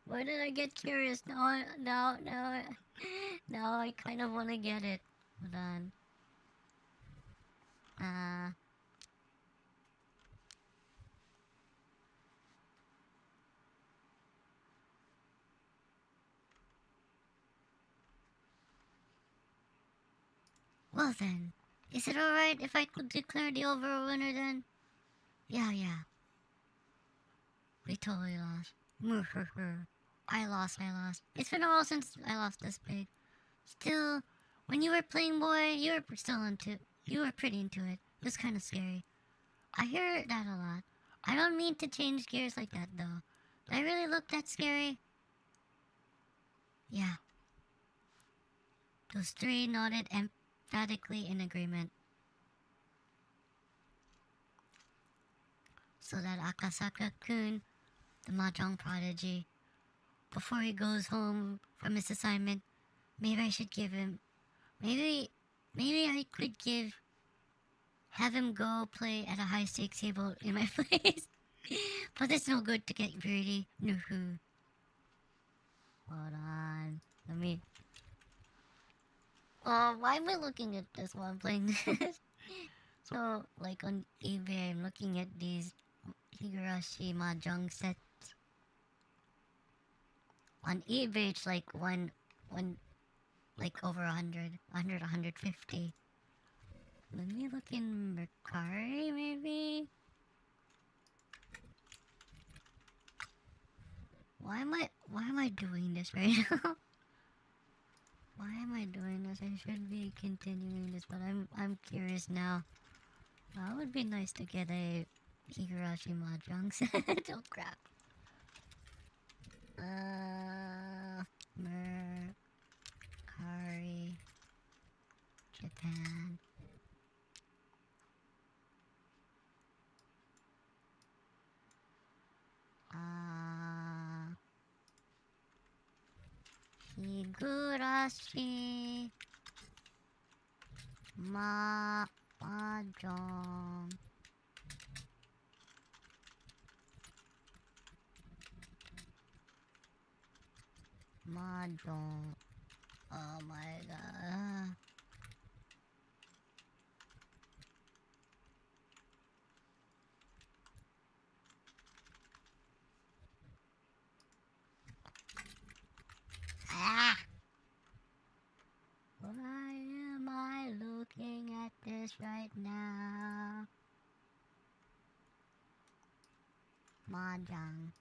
Speaker 1: Why did I get curious? Now I kind of want to get it. Hold on. Well then, is it alright if I could declare the overall winner then? Yeah. We totally lost. I lost. It's been a while since I lost this big. Still, when you were playing, boy, you were pretty into it. It was kind of scary. I hear that a lot. I don't mean to change gears like that though. Did I really look that scary? Yeah. Those three nodded emphatically in agreement. So that Akasaka-kun, the mahjong prodigy, before he goes home from his assignment, maybe I should give him... Maybe I could have him go play at a high-stakes table in my place. But it's no good to get greedy. Nuhu. Hold on. Let me... why am I looking at this while I'm playing this? So, like on eBay, I'm looking at these Higurashi mahjong sets. On eBay, it's like like over 150. Let me look in Mercari, maybe? Why am I doing this right now? Why am I doing this? I should be continuing this, but I'm curious now. It would be nice to get a Higurashi mahjong set. Oh crap. Mercari, Japan. Higurashi mahjong. Mahjong. Oh my god. Why am I looking at this right now? Mahjong.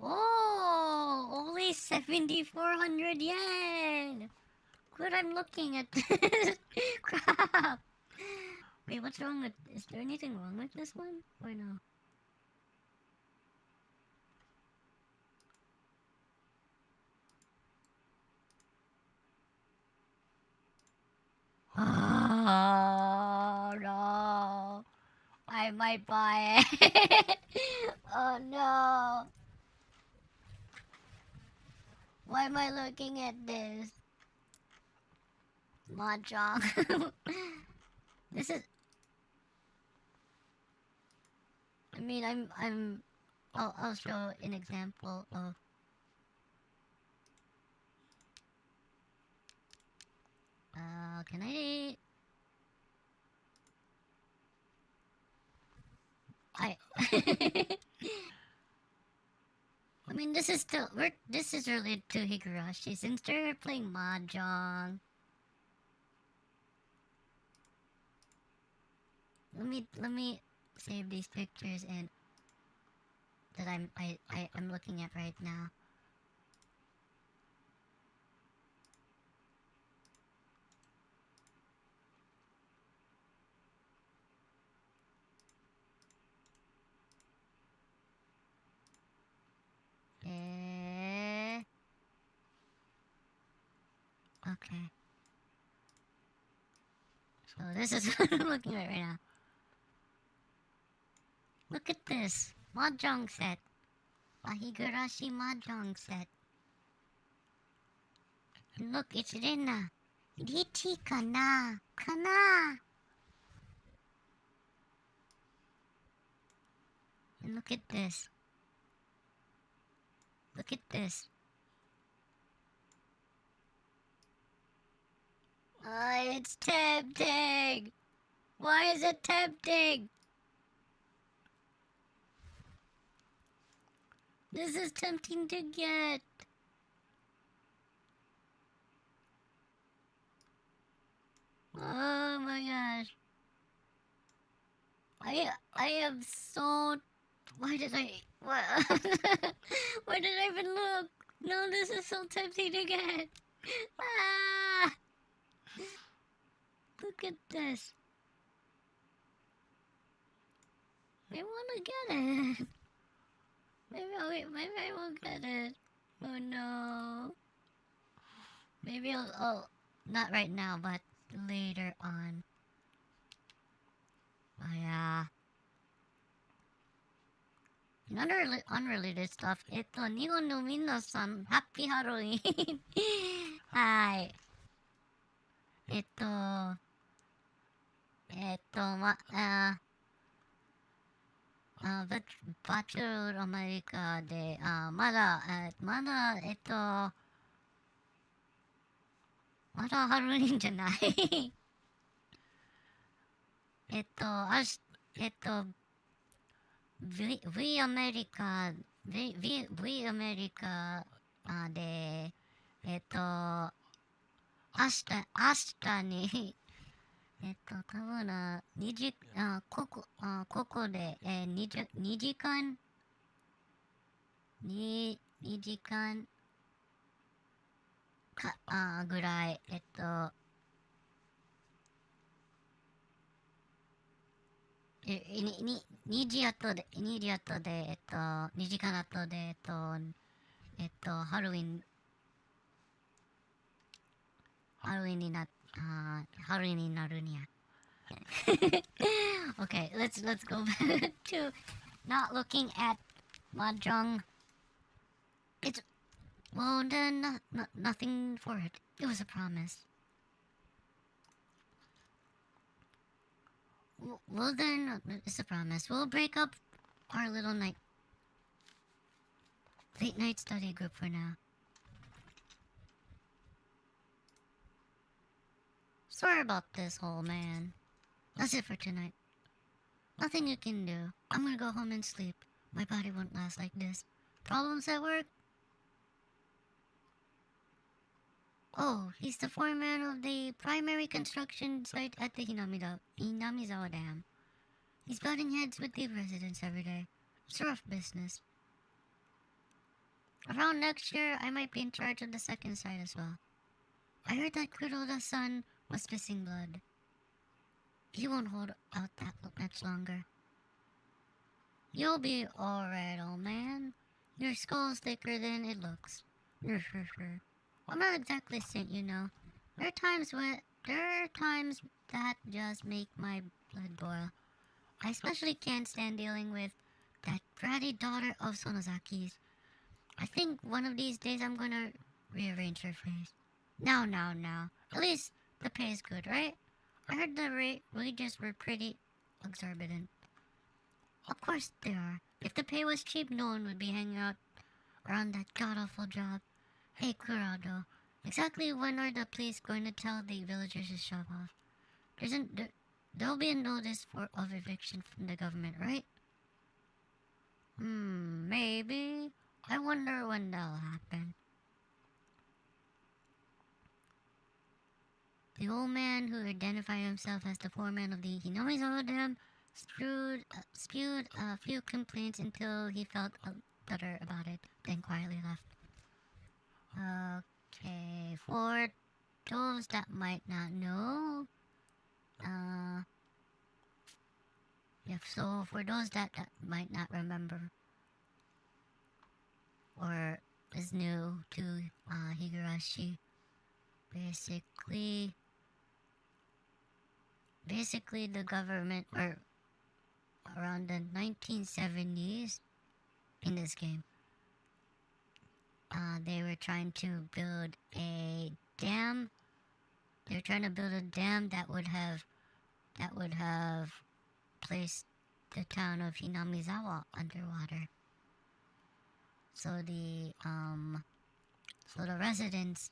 Speaker 1: Oh, only 7,400 yen. Good, I'm looking at this. Crap. Wait, what's wrong with? Is there anything wrong with this one or no? might buy it. Oh no. Why am I looking at this? Mahjong. This is... I mean, I'll show an example of... can I... I mean, this is still... This is related to Higurashi, since they're playing Mahjong. Let me save these pictures and... that I'm looking at right now. Okay. So this is what I'm looking at right now. Look at this Mahjong set. A Higurashi Mahjong set. And look, it's Rena. Richi kana? Kana? And look at this. Look at this. It's tempting. Why is it tempting? This is tempting to get. Oh my gosh. I am so... Why did I... What? Why did I even look? No, this is so tempting to get. Ah! Look at this. I wanna get it. Maybe I won't get it. Oh no. Maybe I'll not right now, but later on. Oh yeah. In unrelated stuff, 日本の皆さん、ハッピーハロウィン。はい。バチューアメリカで、まだハロウィンじゃない。V アメリカで、明日に、多分ここで、2時間、2時間ぐらい、2時後で、2時間後で、ハロウィンになるにゃ。Okay, let's go back to not looking at Mahjong. It's... Well, then, nothing for it. It was a promise. Well then, it's a promise. We'll break up our little late night study group for now. Sorry about this, old man. That's it for tonight. Nothing you can do. I'm gonna go home and sleep. My body won't last like this. Problems at work? Oh, he's the foreman of the primary construction site at the Hinamizawa Dam. He's butting heads with the residents every day. It's rough business. Around next year, I might be in charge of the second site as well. I heard that Kuroda's son was pissing blood. He won't hold out that much longer. You'll be alright, old man. Your skull's thicker than it looks. I'm not exactly a saint, you know. There are times that just make my blood boil. I especially can't stand dealing with that bratty daughter of Sonozaki's. I think one of these days I'm gonna rearrange her face. Now. At least the pay is good, right? I heard the wages were pretty exorbitant. Of course they are. If the pay was cheap, no one would be hanging out around that god-awful job. Hey, Kurado, exactly when are the police going to tell the villagers to shove off? There'll be a notice of eviction from the government, right? Maybe. I wonder when that'll happen. The old man, who identified himself as the foreman of the Hinamizawa Dam, spewed a few complaints until he felt better about it, then quietly left. Okay, for those that might not know, so for those that might not remember, or is new to Higurashi, basically the government, or around the 1970s in this game, they were trying to build a dam. They were trying to build a dam that would have placed the town of Hinamizawa underwater. So the residents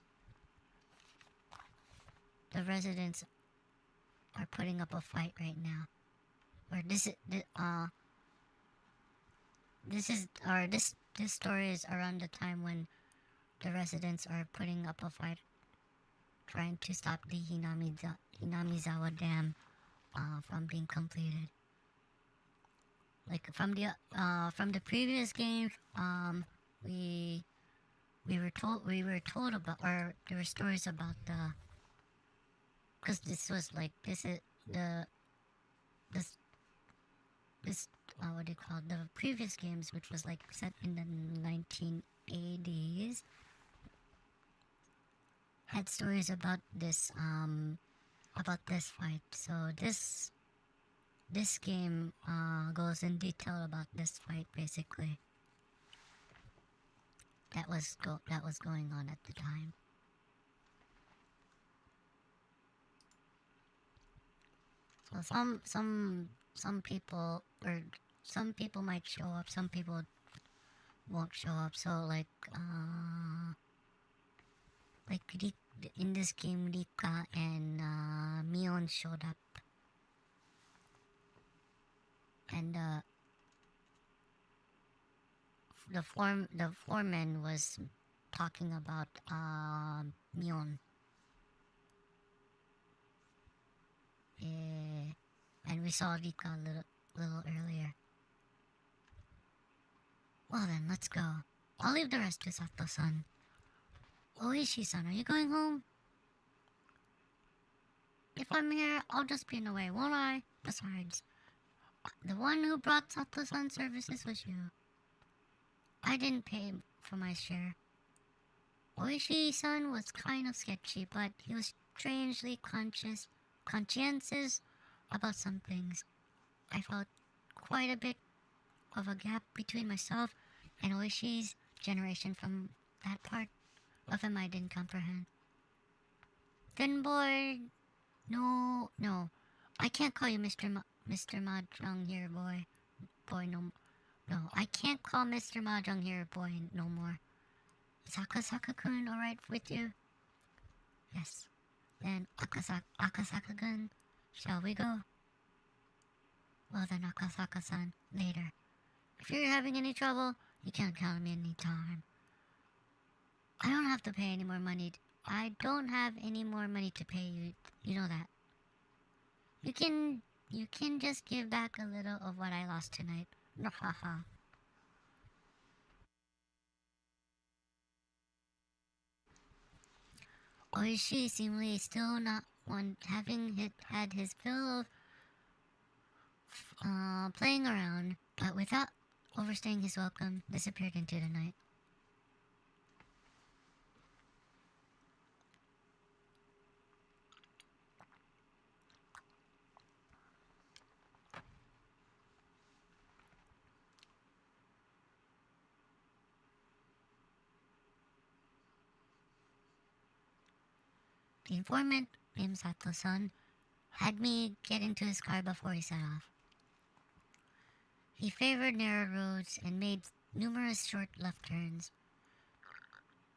Speaker 1: are putting up a fight right now. Or this story is around the time when the residents are putting up a fight, trying to stop the Hinamizawa Dam from being completed. Like from the previous game, we were told about, or there were stories about because this was like this what do you call it? The previous games, which was like set in the 1980s, had stories about this fight. So this game goes in detail about this fight, basically. That was going on at the time. So some people might show up, some people won't show up. So like in this game, Rika and Mion showed up, and the foreman was talking about Mion. And we saw Rika a little earlier. Well then, let's go. I'll leave the rest to Sato-san. Oishi-san, are you going home? If I'm here, I'll just be in the way, won't I? Besides, the one who brought Sato-san services was you. I didn't pay for my share. Oishi-san was kind of sketchy, but he was strangely conscientious about some things. I felt quite a bit of a gap between myself and Oishi's generation. From that part of him I didn't comprehend. Then boy, no, I can't call you Mr. Mahjong here, boy. No, I can't call Mr. Mahjong here, boy, no more. Is Akasaka-kun alright with you? Yes. Then Akasaka-kun, shall we go? Well then, Akasaka-san, later. If you're having any trouble, you can count on me any time. I don't have to pay any more money. I don't have any more money to pay you. You know that. You can just give back a little of what I lost tonight. Haha. Oishi seemingly still not one, having had his fill of playing around, but without overstaying his welcome, disappeared into the night. The informant, named Sato-san, had me get into his car before he set off. He favored narrow roads and made numerous short left turns.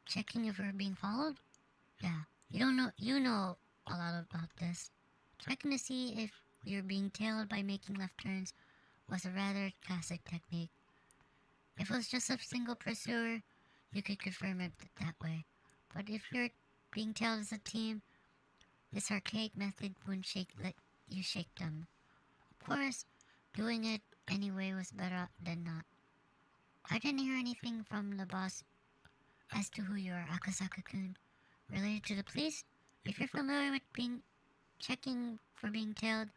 Speaker 1: Checking if we're being followed? Yeah, you know a lot about this. Checking to see if you're being tailed by making left turns was a rather classic technique. If it was just a single pursuer, you could confirm it that way. But if you're being tailed as a team, this archaic method wouldn't let you shake them. Of course, doing it anyway was better than not. I didn't hear anything from the boss as to who you are, Akasaka-kun. Related to the police, if you're familiar with checking for being tailed,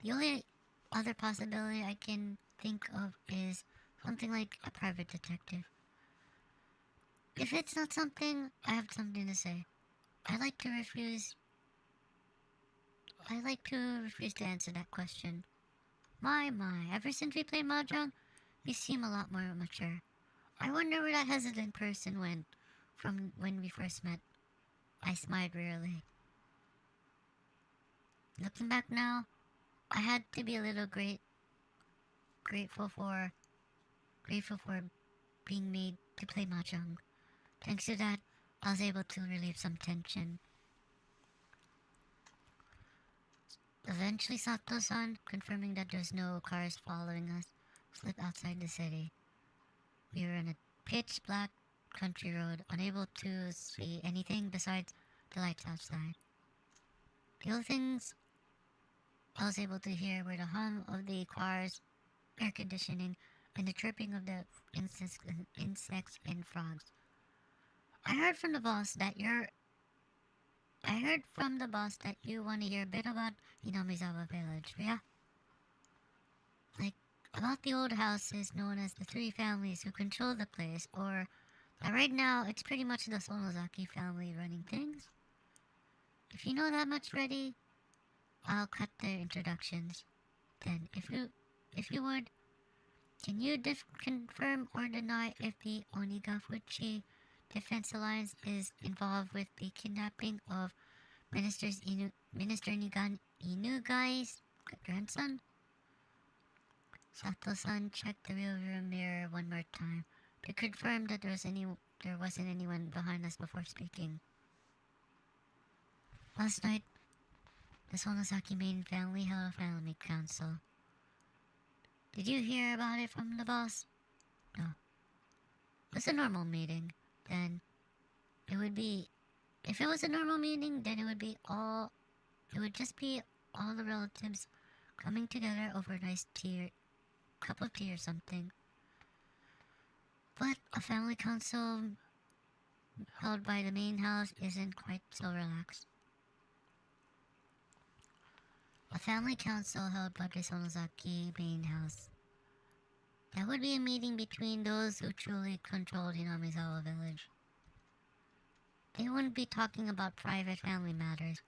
Speaker 1: the only other possibility I can think of is something like a private detective. If it's not something, I have something to say. I'd like to refuse to answer that question. My, ever since we played Mahjong, you seem a lot more mature. I wonder where that hesitant person went from when we first met. I smiled wearily. Looking back now, I had to be a little grateful for being made to play Mahjong. Thanks to that, I was able to relieve some tension. Eventually, Sato-san, confirming that there's no cars following us, slipped outside the city. We were in a pitch black country road, unable to see anything besides the lights outside. The only things I was able to hear were the hum of the car's air conditioning and the chirping of the insects and frogs. I heard from the boss that you want to hear a bit about Hinamizawa Village, yeah? Like, about the old houses known as the three families who control the place, or that right now it's pretty much the Sonozaki family running things? If you know that much already, I'll cut the introductions. Then, if you would, can you confirm or deny if the Onigafuchi Defense Alliance is involved with the kidnapping of Minister Inugai's grandson? Sato-san checked the rearview mirror one more time to confirm that there wasn't anyone behind us before speaking. Last night, the Sonozaki main family held a family council. Did you hear about it from the boss? No. It was a normal meeting. Then it would be, if it was a normal meeting, then it would just be all the relatives coming together over a nice cup of tea or something. But a family council held by the main house isn't quite so relaxed. A family council held by the Sonozaki main house. That would be a meeting between those who truly controlled Hinamizawa Village. They wouldn't be talking about private family matters.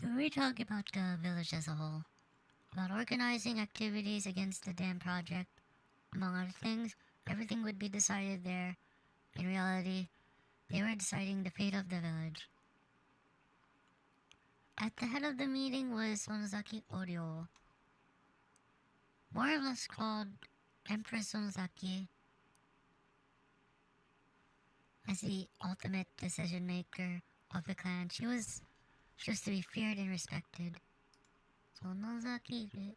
Speaker 1: They would be talking about the village as a whole. About organizing activities against the dam project. Among other things, everything would be decided there. In reality, they were deciding the fate of the village. At the head of the meeting was Sonozaki Oryo, more or less called Empress Sonozaki, as the ultimate decision maker of the clan. She was to be feared and respected. Sonozaki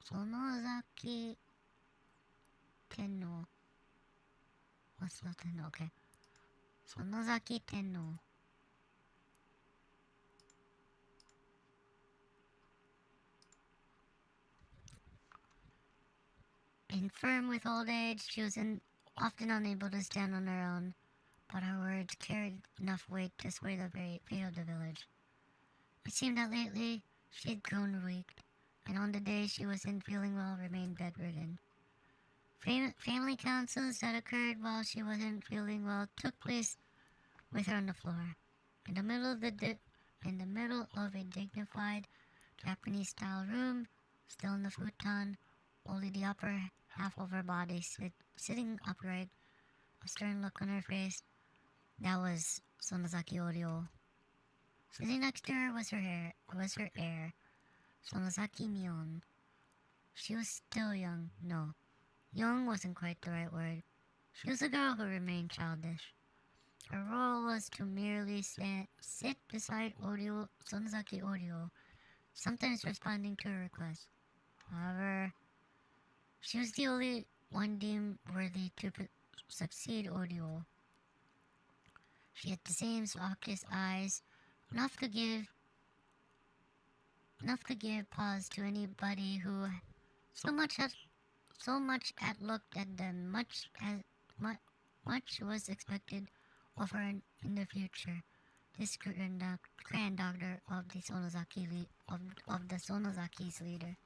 Speaker 1: Sonozaki Tenno. What's the Tenno? Okay. Sonozaki Tenno. Infirm with old age, she was often unable to stand on her own, but her words carried enough weight to sway the very fate of the village. It seemed that lately she had grown weak, and on the day she wasn't feeling well, remained bedridden. Family councils that occurred while she wasn't feeling well took place with her on the floor, in the middle of a dignified Japanese-style room, still in the futon, only the upper half of her body sitting upright, a stern look on her face. That was Sonozaki Oryo. Sitting next to her was her heir, Sonozaki Mion. She was still young. No, young wasn't quite the right word. She was a girl who remained childish. Her role was to merely sit beside Sonozaki Oryo, sometimes responding to her requests. However, she was the only one deemed worthy to succeed Oryo. She had the same glaucous eyes, enough to give pause to anybody who so much had looked at them. Much was expected of her in the future. This granddaughter of the Sonozaki's leader.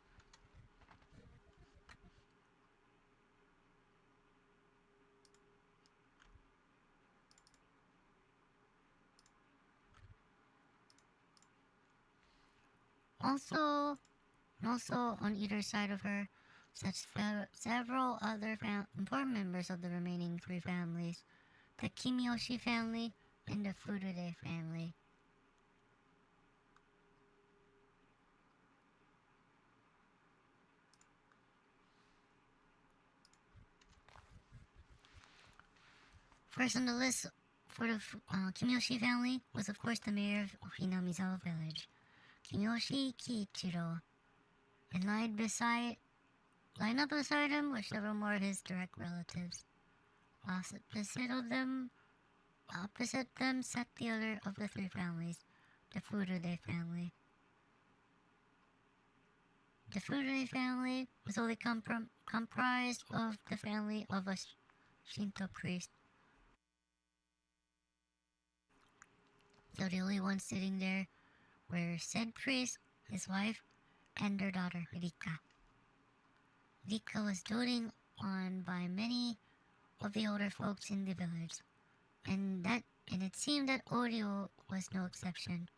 Speaker 1: Also on either side of her sat several other important members of the remaining three families, the Kimiyoshi family and the Furude family. First on the list for the Kimiyoshi family was of course the mayor of Hinamizawa village, Kimiyoshi Kiichiro, and lined up beside him were several more of his direct relatives. Opposite them sat the other of the three families, the Furude family. The Furude family was only comprised of the family of a Shinto priest. So the only ones sitting there were said priest, his wife, and their daughter, Rika. Rika was doted on by many of the older folks in the village, and it seemed that Oryo was no exception.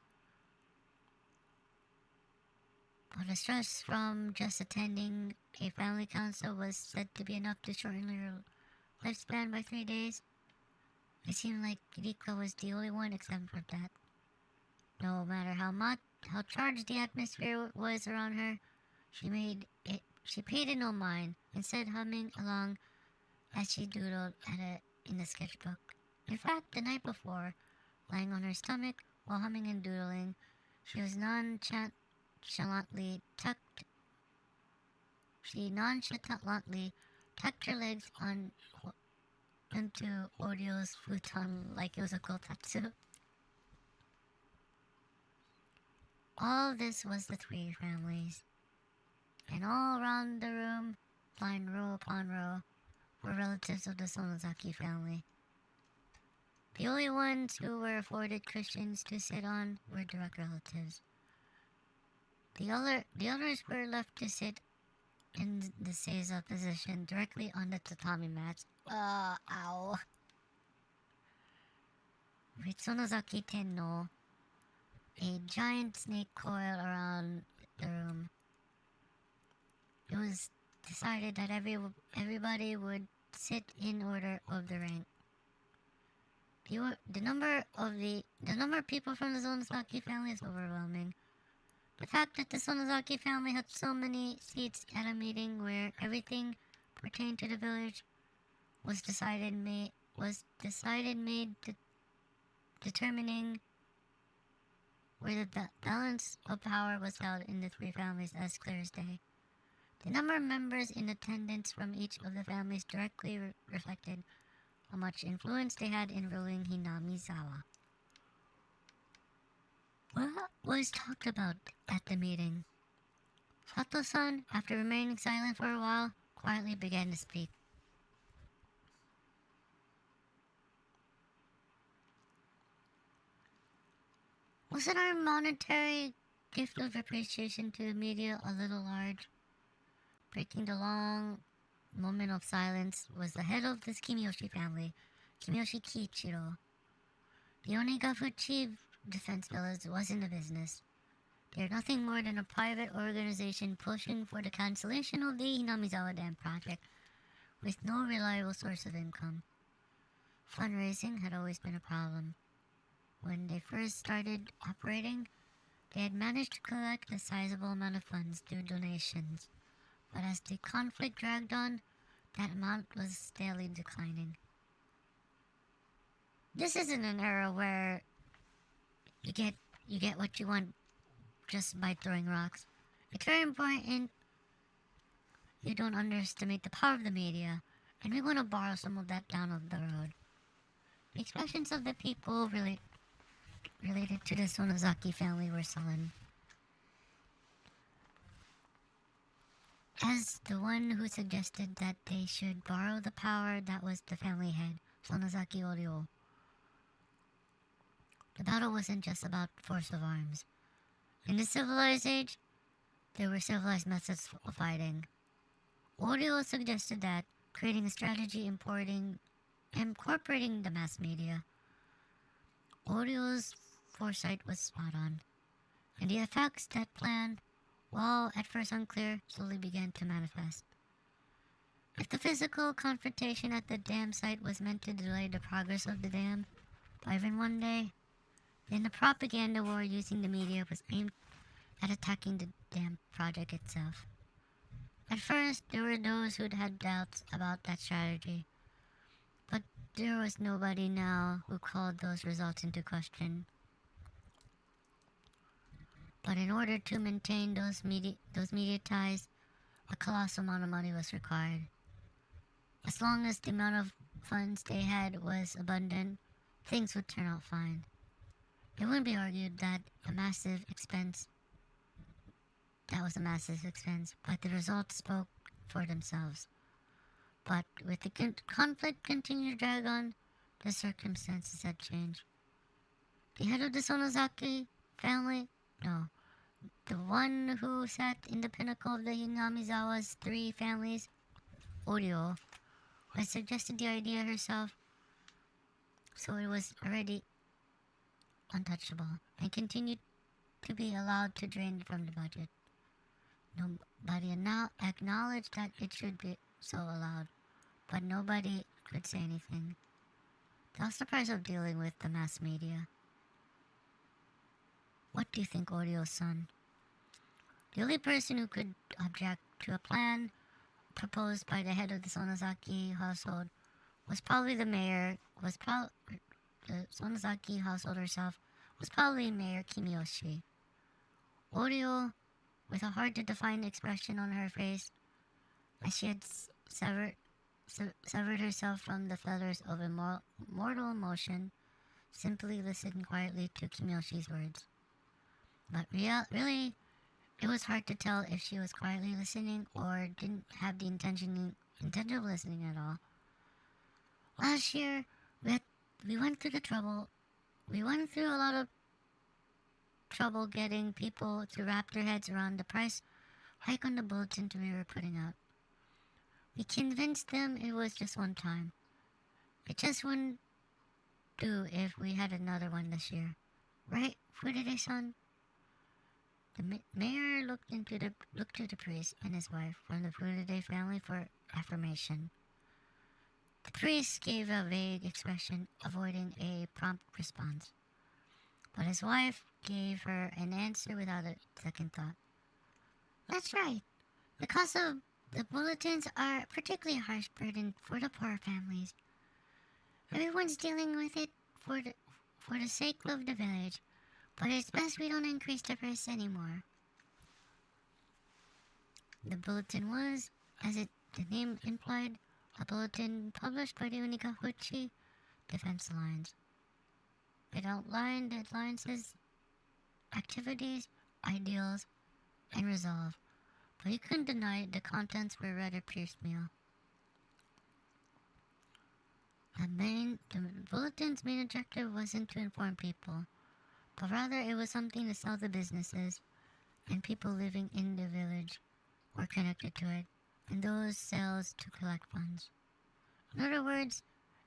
Speaker 1: But the stress from just attending a family council was said to be enough to shorten her lifespan by 3 days. It seemed like Rika was the only one exempt from that. No matter how charged the atmosphere was around her, she paid it no mind, instead humming along as she doodled in the sketchbook. In fact, the night before, lying on her stomach while humming and doodling, she nonchalantly tucked her legs into Oryo's futon like it was a kotatsu. All this was the three families, and all around the room, lined row upon row, were relatives of the Sonozaki family. The only ones who were afforded cushions to sit on were direct relatives. The others were left to sit in the seiza position directly on the tatami mats. Ow. With Sonozaki Tenno, a giant snake coiled around the room. It was decided that everybody would sit in order of the rank. The number of people from the Sonozaki family is overwhelming. The fact that the Sonozaki family had so many seats at a meeting where everything pertaining to the village was determining where the balance of power was held in the three families as clear as day. The number of members in attendance from each of the families directly reflected how much influence they had in ruling Hinamizawa. What was talked about at the meeting? Sato-san, after remaining silent for a while, quietly began to speak. Wasn't our monetary gift of appreciation to the media a little large? Breaking the long moment of silence was the head of this Kimiyoshi family, Kimiyoshi Kiichiro. The Onigafu chief defense village was in the business. They're nothing more than a private organization pushing for the cancellation of the Hinamizawa Dam project, with no reliable source of income. Fundraising had always been a problem. When they first started operating, they had managed to collect a sizable amount of funds through donations, but as the conflict dragged on, that amount was steadily declining. This isn't an era where you get what you want just by throwing rocks. It's very important you don't underestimate the power of the media, and we want to borrow some of that down the road. The expressions of the people related to the Sonozaki family were sullen. As the one who suggested that they should borrow the power that was the family head, Sonozaki Oryo. The battle wasn't just about force of arms. In the civilized age, there were civilized methods of fighting. Oryo suggested that creating a strategy incorporating the mass media. Orio's foresight was spot on, and the effects that plan, while at first unclear, slowly began to manifest. If the physical confrontation at the dam site was meant to delay the progress of the dam by even one day, then the propaganda war using the media was aimed at attacking the dam project itself. At first, there were those who'd had doubts about that strategy, but there was nobody now who called those results into question. But in order to maintain those media ties, a colossal amount of money was required. As long as the amount of funds they had was abundant, things would turn out fine. It wouldn't be argued that was a massive expense, but the results spoke for themselves. But with the conflict continuing to drag on, the circumstances had changed. The head of the Sonozaki family, the one who sat in the pinnacle of the Hinamizawa's three families, Oryo, had suggested the idea herself, so it was already untouchable and continued to be allowed to drain from the budget. Nobody acknowledged that it should be so allowed, but nobody could say anything. That's the price of dealing with the mass media. What do you think, Orio's son? The only person who could object to a plan proposed by the head of the Sonozaki household was probably the mayor, the Sonozaki household herself, was probably Mayor Kimiyoshi. Oryo, with a hard-to-define expression on her face, as she had severed herself from the fetters of mortal emotion, simply listened quietly to Kimiyoshi's words. But really, it was hard to tell if she was quietly listening or didn't have the intention of listening at all. Last year, we went through a lot of trouble getting people to wrap their heads around the price hike on the bulletins we were putting out. We convinced them it was just one time. It just wouldn't do if we had another one this year. Right, Furude-san? The mayor looked to the priest and his wife from the Furude family for affirmation. The priest gave a vague expression, avoiding a prompt response. But his wife gave her an answer without a second thought. That's right. The cost of the bulletins are a particularly harsh burden for the poor families. Everyone's dealing with it for the sake of the village, but it's best we don't increase the price anymore. The bulletin was, the name implied, a bulletin published by the Unikahuchi Defense Alliance. It outlined the alliance's activities, ideals, and resolve, but you couldn't deny the contents were rather piecemeal. The bulletin's main objective wasn't to inform people, but rather it was something to sell the businesses and people living in the village were connected to it, and those sales to collect funds. In other words,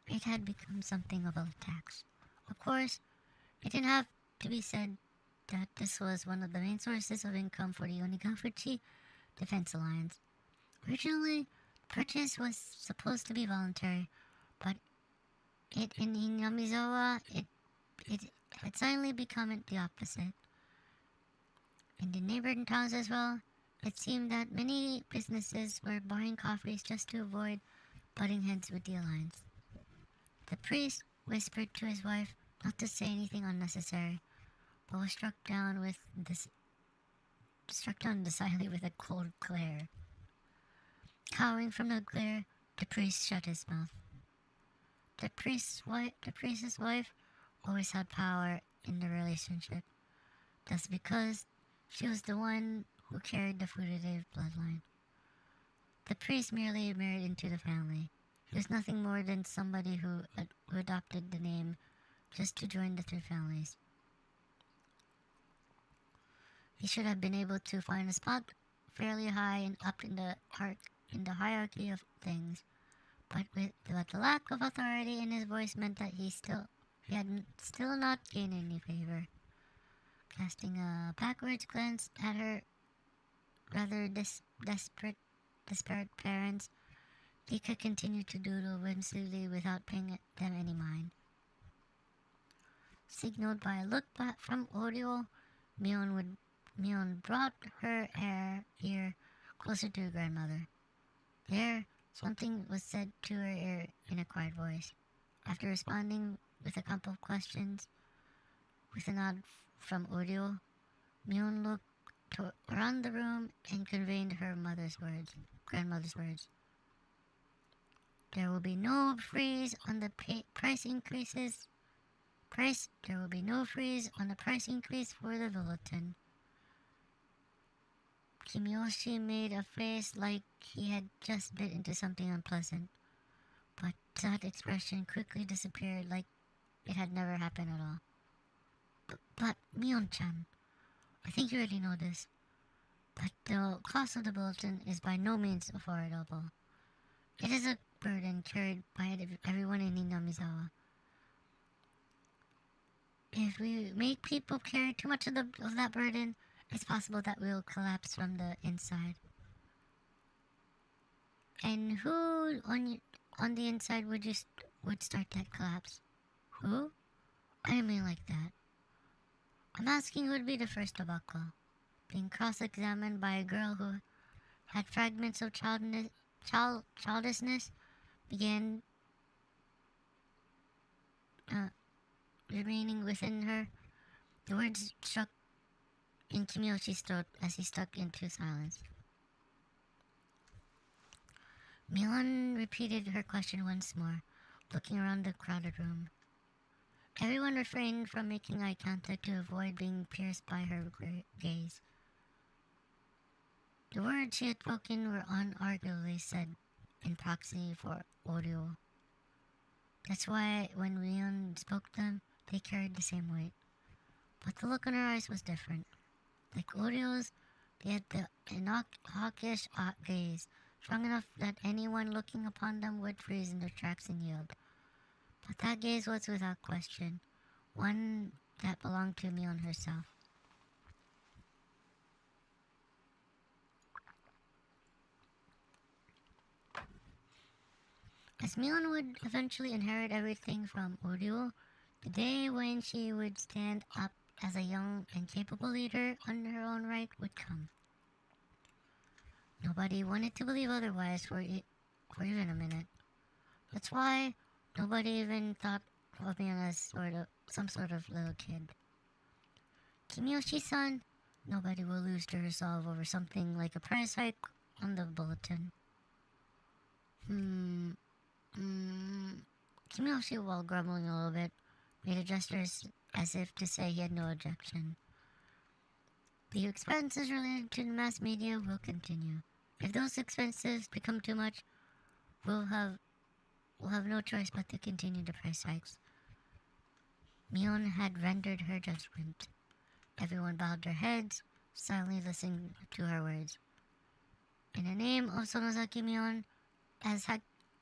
Speaker 1: it had become something of a tax. Of course, it didn't have to be said that this was one of the main sources of income for the Onigafuchi Defense Alliance. Originally, purchase was supposed to be voluntary, but in Yamizawa, it had suddenly become the opposite. In the neighboring towns as well, it seemed that many businesses were buying coffees just to avoid butting heads with the alliance. The priest whispered to his wife not to say anything unnecessary, but was struck down decidedly with a cold glare. Cowering from the glare, the priest shut his mouth. The priest's wife always had power in the relationship. That's because she was the one who carried the Furude bloodline. The priest merely married into the family. He was nothing more than somebody who adopted the name just to join the three families. He should have been able to find a spot fairly high and up in the hierarchy of things, but the lack of authority in his voice meant that he had still not gained any favor. Casting a backwards glance at her rather disparate parents, he could continue to doodle whimsically without paying them any mind. Signaled by a look back from Oreo, Mion brought her ear closer to her grandmother. There, something was said to her ear in a quiet voice. After responding with a couple of questions, with a nod from Oreo, Mion looked around the room and conveyed her grandmother's words. There will be no freeze on the price increases. There will be no freeze on the price increase for the bulletin. Kimiyoshi made a face like he had just bit into something unpleasant, but that expression quickly disappeared like it had never happened at all. But Mion-chan, I think you already know this, but the cost of the bulletin is by no means affordable. It is a burden carried by everyone in Inamizawa. If we make people carry too much of that burden, it's possible that we'll collapse from the inside. And who on the inside would start that collapse? Who? I didn't mean like that. I'm asking who would be the first Obako. Being cross-examined by a girl who had fragments of childishness began remaining within her. The words struck in Kimiyoshi's throat as he stuck into silence. Milan repeated her question once more, looking around the crowded room. Everyone refrained from making eye contact to avoid being pierced by her gaze. The words she had spoken were unarguably said in proxy for Oreo. That's why when Milan spoke them, they carried the same weight. But the look in her eyes was different. Like Oreo's, they had the hawkish gaze, strong enough that anyone looking upon them would freeze in their tracks and yield. But that gaze was without question, one that belonged to Mion herself. As Mion would eventually inherit everything from Oreo, the day when she would stand up as a young and capable leader on her own right would come. Nobody wanted to believe otherwise for even a minute. That's why nobody even thought of me as some sort of little kid. Kimiyoshi-san, nobody will lose their resolve over something like a price hike on the bulletin. Kimiyoshi, while grumbling a little bit, made a gesture as if to say he had no objection. The expenses related to the mass media will continue. If those expenses become too much, we'll have no choice but to continue the price hikes. Mion had rendered her judgment. Everyone bowed their heads, silently listening to her words. In the name of Sonozaki Mion, as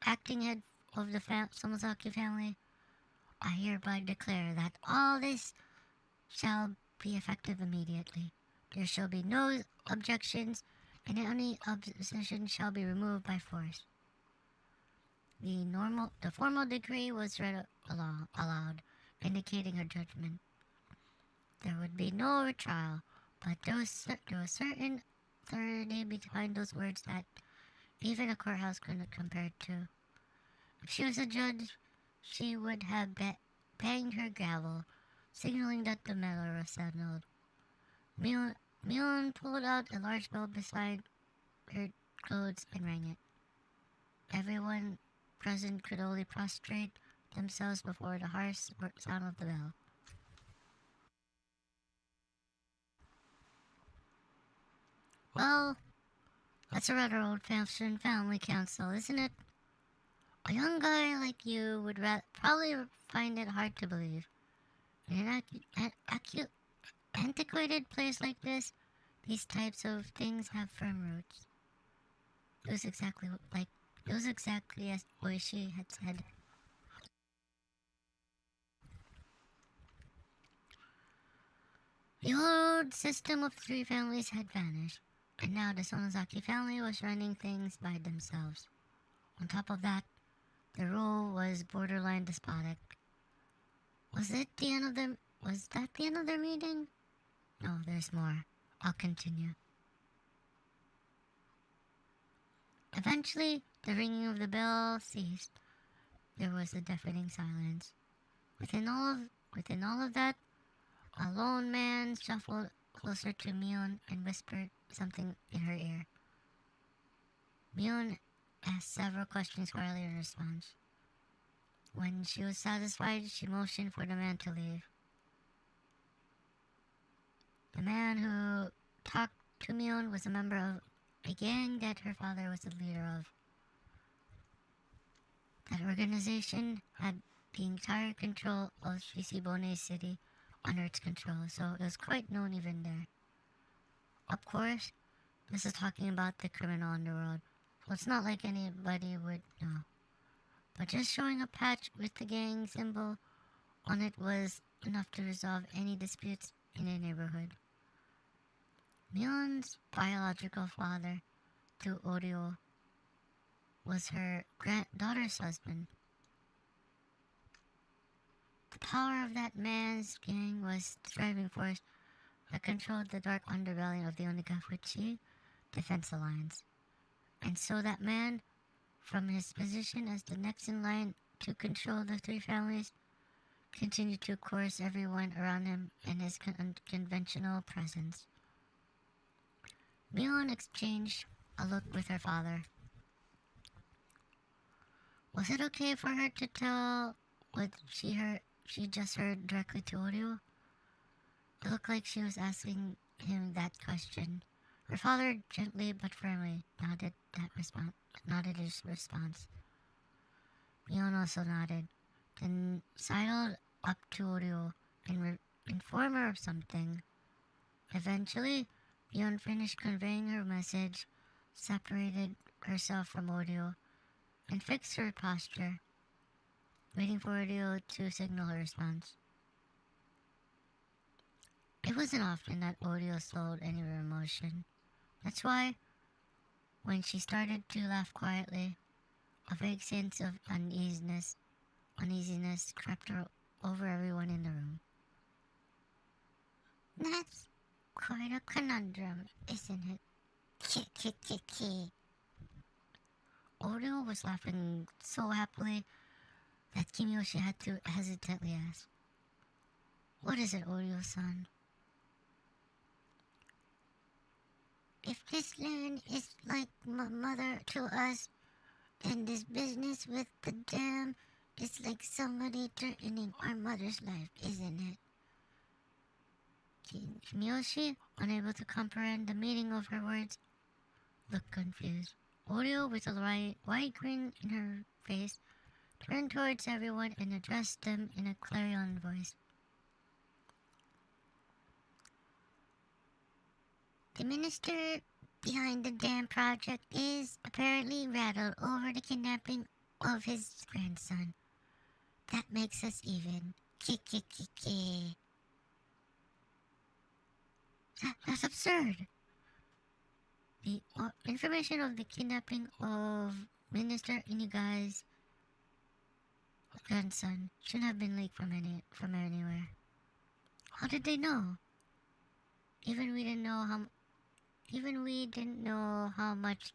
Speaker 1: acting head of the Sonozaki family, I hereby declare that all this shall be effective immediately. There shall be no objections, and any opposition shall be removed by force. The formal decree was read aloud, indicating her judgment. There would be no retrial, but there was certain authority behind those words that even a courthouse couldn't compare to. If she was a judge, she would have banged her gavel, signaling that the matter was settled. Mion pulled out a large bell beside her clothes and rang it. Everyone present could only prostrate themselves before the harsh sound of the bell. Well, that's a rather old-fashioned family council, isn't it? A young guy like you would probably find it hard to believe. In an antiquated place like this, these types of things have firm roots. It was exactly as Oishi had said. The old system of 3 families had vanished, and now the Sonozaki family was running things by themselves. On top of that, the rule was borderline despotic. Was that the end of their meeting? No, there's more. I'll continue. Eventually, the ringing of the bell ceased. There was a deafening silence. Within all of that, a lone man shuffled closer to Mion and whispered something in her ear. Mion asked several questions quietly in response. When she was satisfied, she motioned for the man to leave. The man who talked to Mion was a member of a gang that her father was the leader of. That organization had the entire control of Shishibone City under its control, so it was quite known even there. Of course, this is talking about the criminal underworld, so it's not like anybody would know. But just showing a patch with the gang symbol on it was enough to resolve any disputes in a neighborhood. Mion's biological father, through Oryo, was her daughter's husband. The power of that man's gang was the driving force that controlled the dark underbelly of the Onikafuchi Defense Alliance. And so that man, from his position as the next in line to control the 3 families, continued to coerce everyone around him in his unconventional presence. Mion exchanged a look with her father. Was it okay for her to tell what she just heard directly to Oryo? It looked like she was asking him that question. Her father gently but firmly nodded his response. Mion also nodded, then sidled up to Oryo and informed her of something. Eventually, Mion finished conveying her message, separated herself from Oryo, and fixed her posture, waiting for Oryo to signal her response. It wasn't often that Oryo showed any emotion. That's why, when she started to laugh quietly, a vague sense of uneasiness crept over everyone in the room. That's quite a conundrum, isn't it? Ki. Oryo was laughing so happily that Kimiyoshi had to hesitantly ask, "What is it, Oryo-san?" If this land is like mother to us, then this business with the dam is like somebody threatening our mother's life, isn't it? Kimiyoshi, unable to comprehend the meaning of her words, looked confused. Oryo, with a wide grin in her face, turned towards everyone and addressed them in a clarion voice. The minister behind the dam project is apparently rattled over the kidnapping of his grandson. That makes us even. Ki. That's absurd. The information of the kidnapping of Minister Inigai's grandson shouldn't have been leaked from anywhere. How did they know? Even we didn't know how much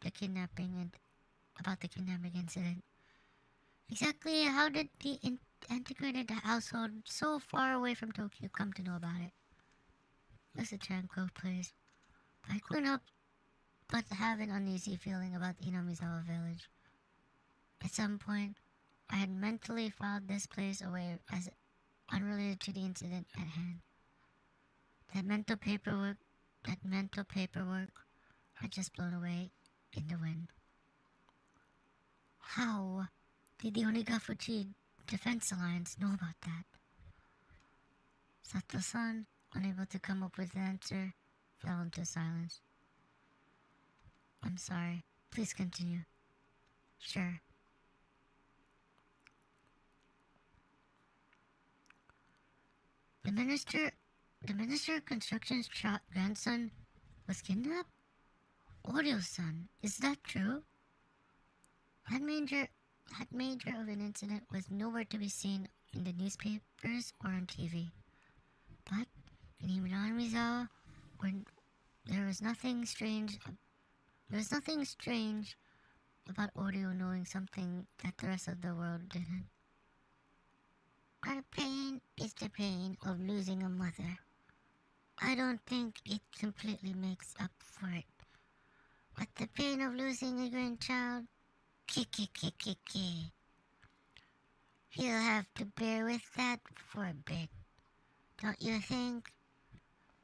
Speaker 1: about the kidnapping incident. Exactly how did the integrated household so far away from Tokyo come to know about it? Listen, Chanko, please. I couldn't help but have an uneasy feeling about Inamizawa village. At some point, I had mentally filed this place away as unrelated to the incident at hand. That mental paperwork had just blown away in the wind. How did the Onigafuchi Defense Alliance know about that? Sato-san, unable to come up with an answer, fell into silence. I'm sorry. Please continue. Sure. The Minister of Construction's grandson was kidnapped? Oreo-san, is that true? That major of an incident was nowhere to be seen in the newspapers or on TV. But in Himatsubushi-hen, there was nothing strange about Oreo knowing something that the rest of the world didn't. Our pain is the pain of losing a mother. I don't think it completely makes up for it. But the pain of losing a grandchild, he'll have to bear with that for a bit. Don't you think?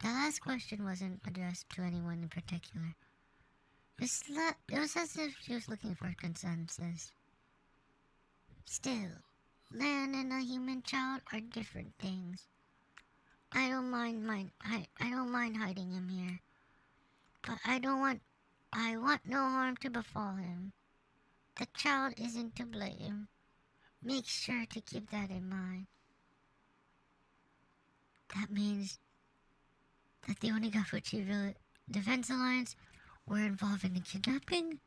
Speaker 1: The last question wasn't addressed to anyone in particular. It was as if she was looking for consensus. Still, man and a human child are different things. I don't mind hiding him here, but I want no harm to befall him. The child isn't to blame. Make sure to keep that in mind. That means that the Onigafuchi Defense Alliance were involved in the kidnapping?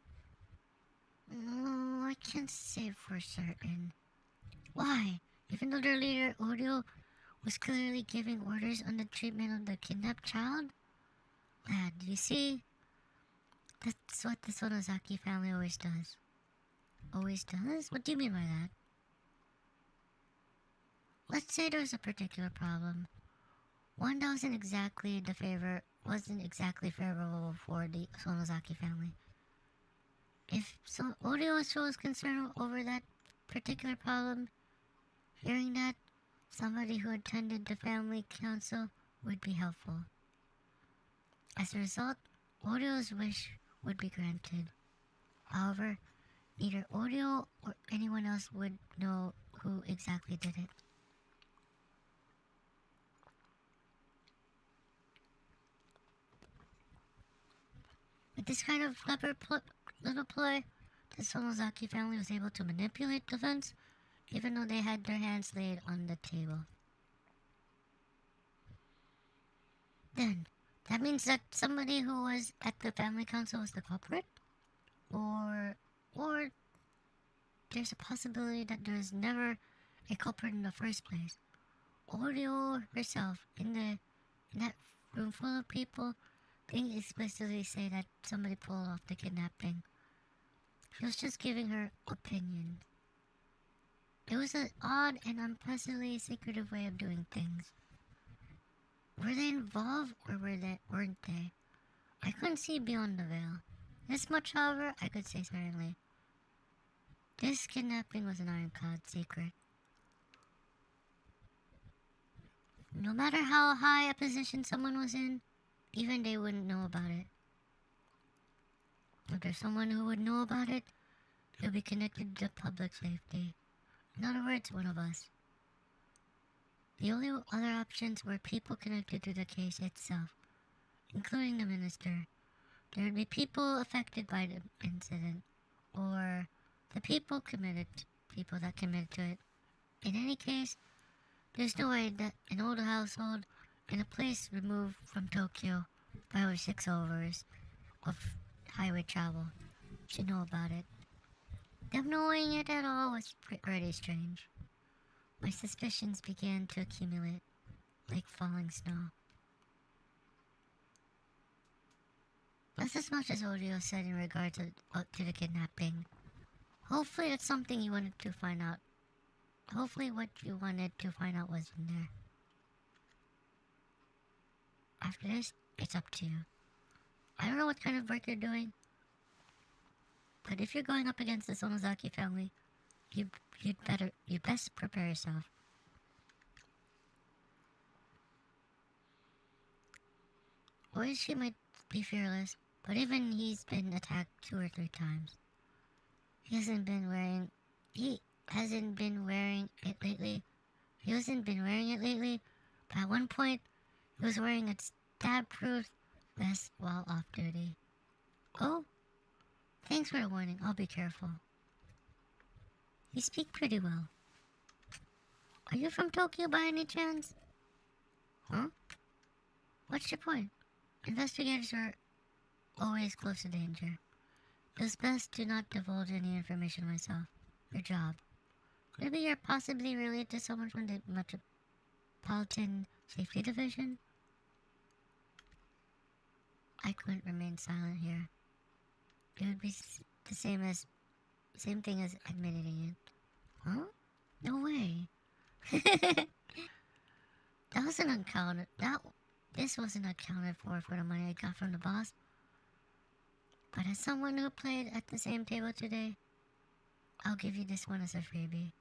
Speaker 1: No, I can't say for certain. Why? Even though their leader, Oreo, was clearly giving orders on the treatment of the kidnapped child? Lad, you see? That's what the Sonozaki family always does. Always does? What do you mean by that? Let's say there's a particular problem. One that wasn't exactly favorable for the Sonozaki family. If Oreo shows concern over that particular problem, hearing that, somebody who attended the family council would be helpful. As a result, Oreo's wish would be granted. However, neither Oreo or anyone else would know who exactly did it. With this kind of clever little ploy, the Sonozaki family was able to manipulate the events, even though they had their hands laid on the table. Then, that means that somebody who was at the family council was the culprit? Or there's a possibility that there was never a culprit in the first place. Oreo herself, in that room full of people, didn't explicitly say that somebody pulled off the kidnapping. She was just giving her opinion. It was an odd and unpleasantly secretive way of doing things. Were they involved or weren't they? I couldn't see beyond the veil. This much, however, I could say certainly. This kidnapping was an ironclad secret. No matter how high a position someone was in, even they wouldn't know about it. If there's someone who would know about it, it would be connected to public safety. In other words, one of us. The only other options were people connected to the case itself, including the minister. There would be people affected by the incident, or the people that committed to it. In any case, there's no way that an old household in a place removed from Tokyo 5 or 6 hours of highway travel. Should know about it. Them knowing it at all was pretty strange. My suspicions began to accumulate, like falling snow. That's as much as Oreo said in regard to the kidnapping. Hopefully that's something you wanted to find out. Hopefully what you wanted to find out was in there. After this, it's up to you. I don't know what kind of work you're doing, but if you're going up against the Sonozaki family, you'd best prepare yourself. Oishi might be fearless, but even he's been attacked 2 or 3 times. He hasn't been wearing it lately, but at one point, he was wearing a stab-proof vest while off duty. Oh, thanks for the warning. I'll be careful. You speak pretty well. Are you from Tokyo by any chance? Huh? What's your point? Investigators are always close to danger. It's best to not divulge any information myself. Your job. Maybe you're possibly related to someone from the Metropolitan Safety Division? I couldn't remain silent here. It would be the same thing as admitting it. Huh? No way. This wasn't accounted for the money I got from the boss. But as someone who played at the same table today, I'll give you this one as a freebie.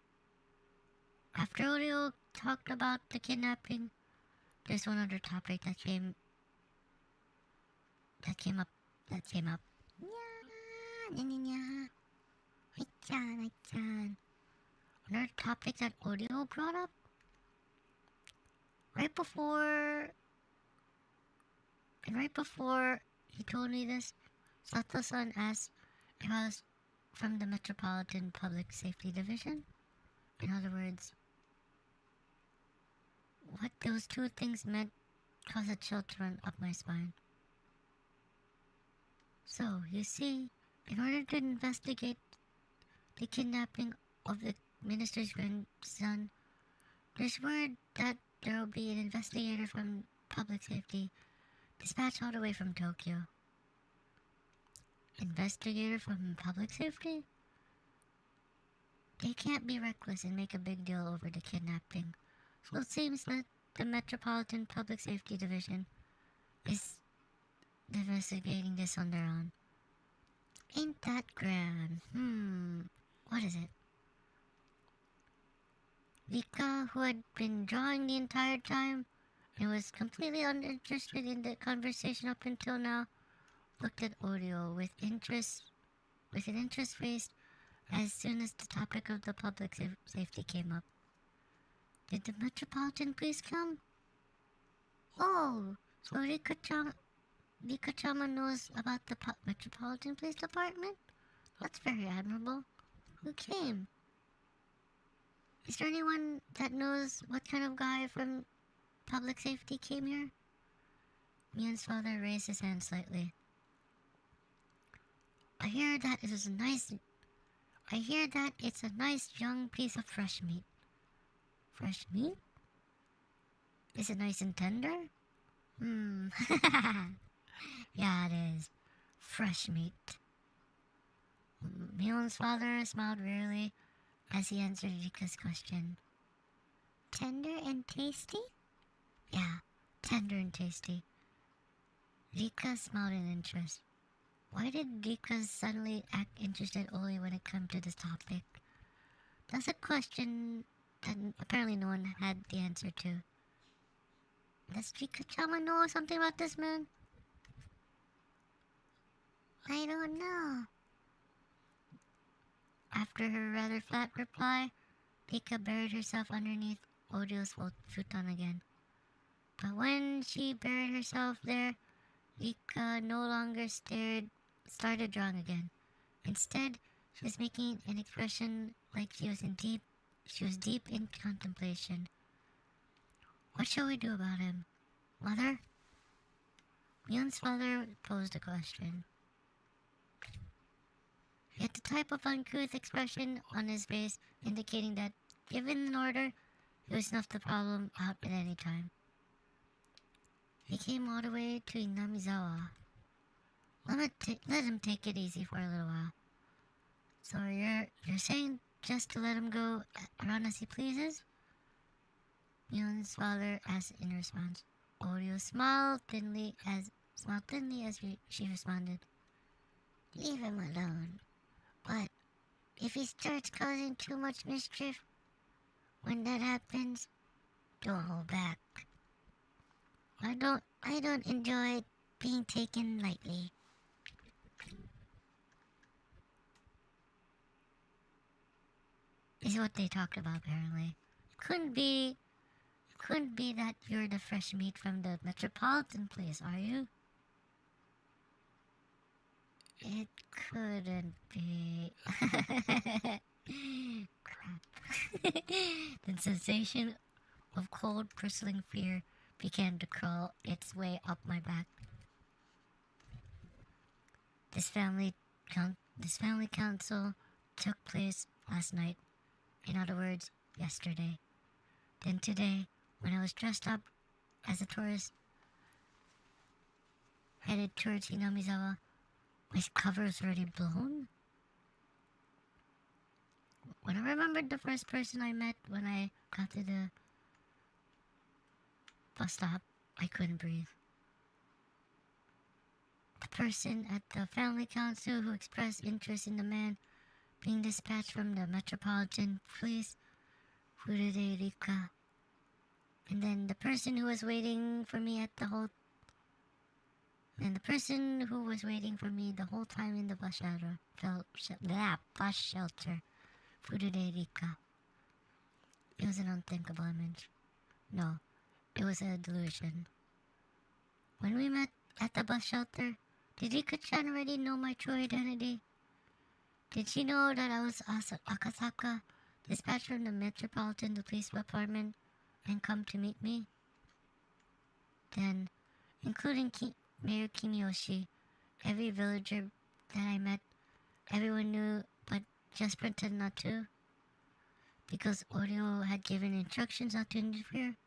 Speaker 1: After Oreo talked about the kidnapping, there's one other topic that came up. Another topic that Oreo brought up? Right before he told me this, Sato-san asked if I was from the Metropolitan Public Safety Division. In other words, what those 2 things meant caused a chill to run up my spine. So, you see, in order to investigate the kidnapping of the minister's grandson, there's word that there will be an investigator from public safety dispatched all the way from Tokyo. Investigator from public safety? They can't be reckless and make a big deal over the kidnapping. So it seems that the Metropolitan Public Safety Division is investigating this on their own. Ain't that grand? What is it? Rika, who had been drawing the entire time and was completely uninterested in the conversation up until now, looked at Oreo with an interest face as soon as the topic of the public safety came up. Did the Metropolitan Police come? Oh, so Rika-chama knows about the Metropolitan Police Department? That's very admirable. Who came? Is there anyone that knows what kind of guy from public safety came here? Mian's father raised his hand slightly. I hear that it's a nice young piece of fresh meat. Fresh meat? Is it nice and tender? Yeah, it is. Fresh meat. Mion's father smiled wearily as he answered Rika's question. Tender and tasty? Yeah, tender and tasty. Rika smiled in interest. Why did Rika suddenly act interested only when it came to this topic? That's a question that apparently no one had the answer to. Does Rika-chama know something about this man? I don't know. After her rather flat reply, Rika buried herself underneath Oreo's futon again. But when she buried herself there, Rika no longer started drawing again. Instead, she was making an expression like she was deep in contemplation. What shall we do about him? Mother? Mion's father posed a question. Yet the type of uncouth expression on his face indicating that, given an order, he would snuff the problem out at any time. He came all the way to Inamizawa. Let him take it easy for a little while. So you're saying just to let him go around as he pleases? Mion's father asked in response. Oreo smiled thinly as she responded. Leave him alone. But if he starts causing too much mischief, when that happens, don't hold back. I don't enjoy being taken lightly. Is what they talked about apparently. Couldn't be that you're the fresh meat from the metropolitan place, are you? It couldn't be. Crap. The sensation of cold, bristling fear began to crawl its way up my back. This family council took place last night. In other words, yesterday. Then today, when I was dressed up as a tourist, headed towards Hinamizawa, my cover was already blown. When I remembered the first person I met when I got to the bus stop, I couldn't breathe. The person at the family council who expressed interest in the man being dispatched from the Metropolitan Police, Furude Rika. And then the person who was waiting for me the whole time in the bus shelter, Furude Rika. It was an unthinkable image. No, it was a delusion. When we met at the bus shelter, did Rika-chan already know my true identity? Did she know that I was Akasaka, dispatched from the Metropolitan Police Department, and come to meet me? Then, including Mayor Kimiyoshi, every villager that I met, everyone knew but just pretended not to. Because Oreo had given instructions not to interfere.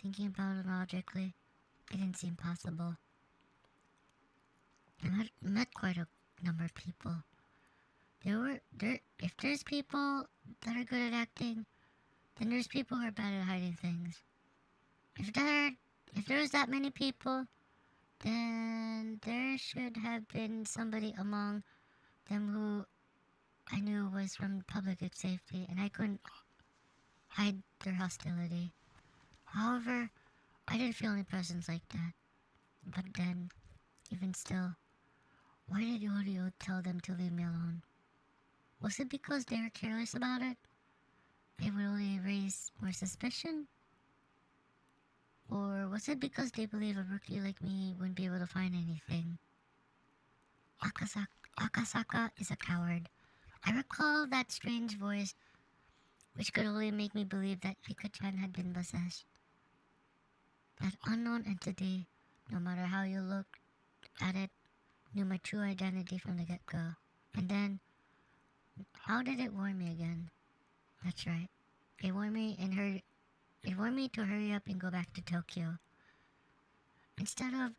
Speaker 1: Thinking about it logically, it didn't seem possible. I met quite a number of people. If there's people that are good at acting, then there's people who are bad at hiding things. If there was that many people, then there should have been somebody among them who I knew was from public safety, and I couldn't hide their hostility. However, I didn't feel any presence like that. But then, even still, why did Oreo tell them to leave me alone? Was it because they were careless about it? They would only raise more suspicion? Or was it because they believe a rookie like me wouldn't be able to find anything? Akasaka is a coward. I recall that strange voice, which could only make me believe that Rika-chan had been possessed. That unknown entity, no matter how you looked at it, knew my true identity from the get-go. And then, how did it warn me again? That's right. It warned me to hurry up and go back to Tokyo. Instead of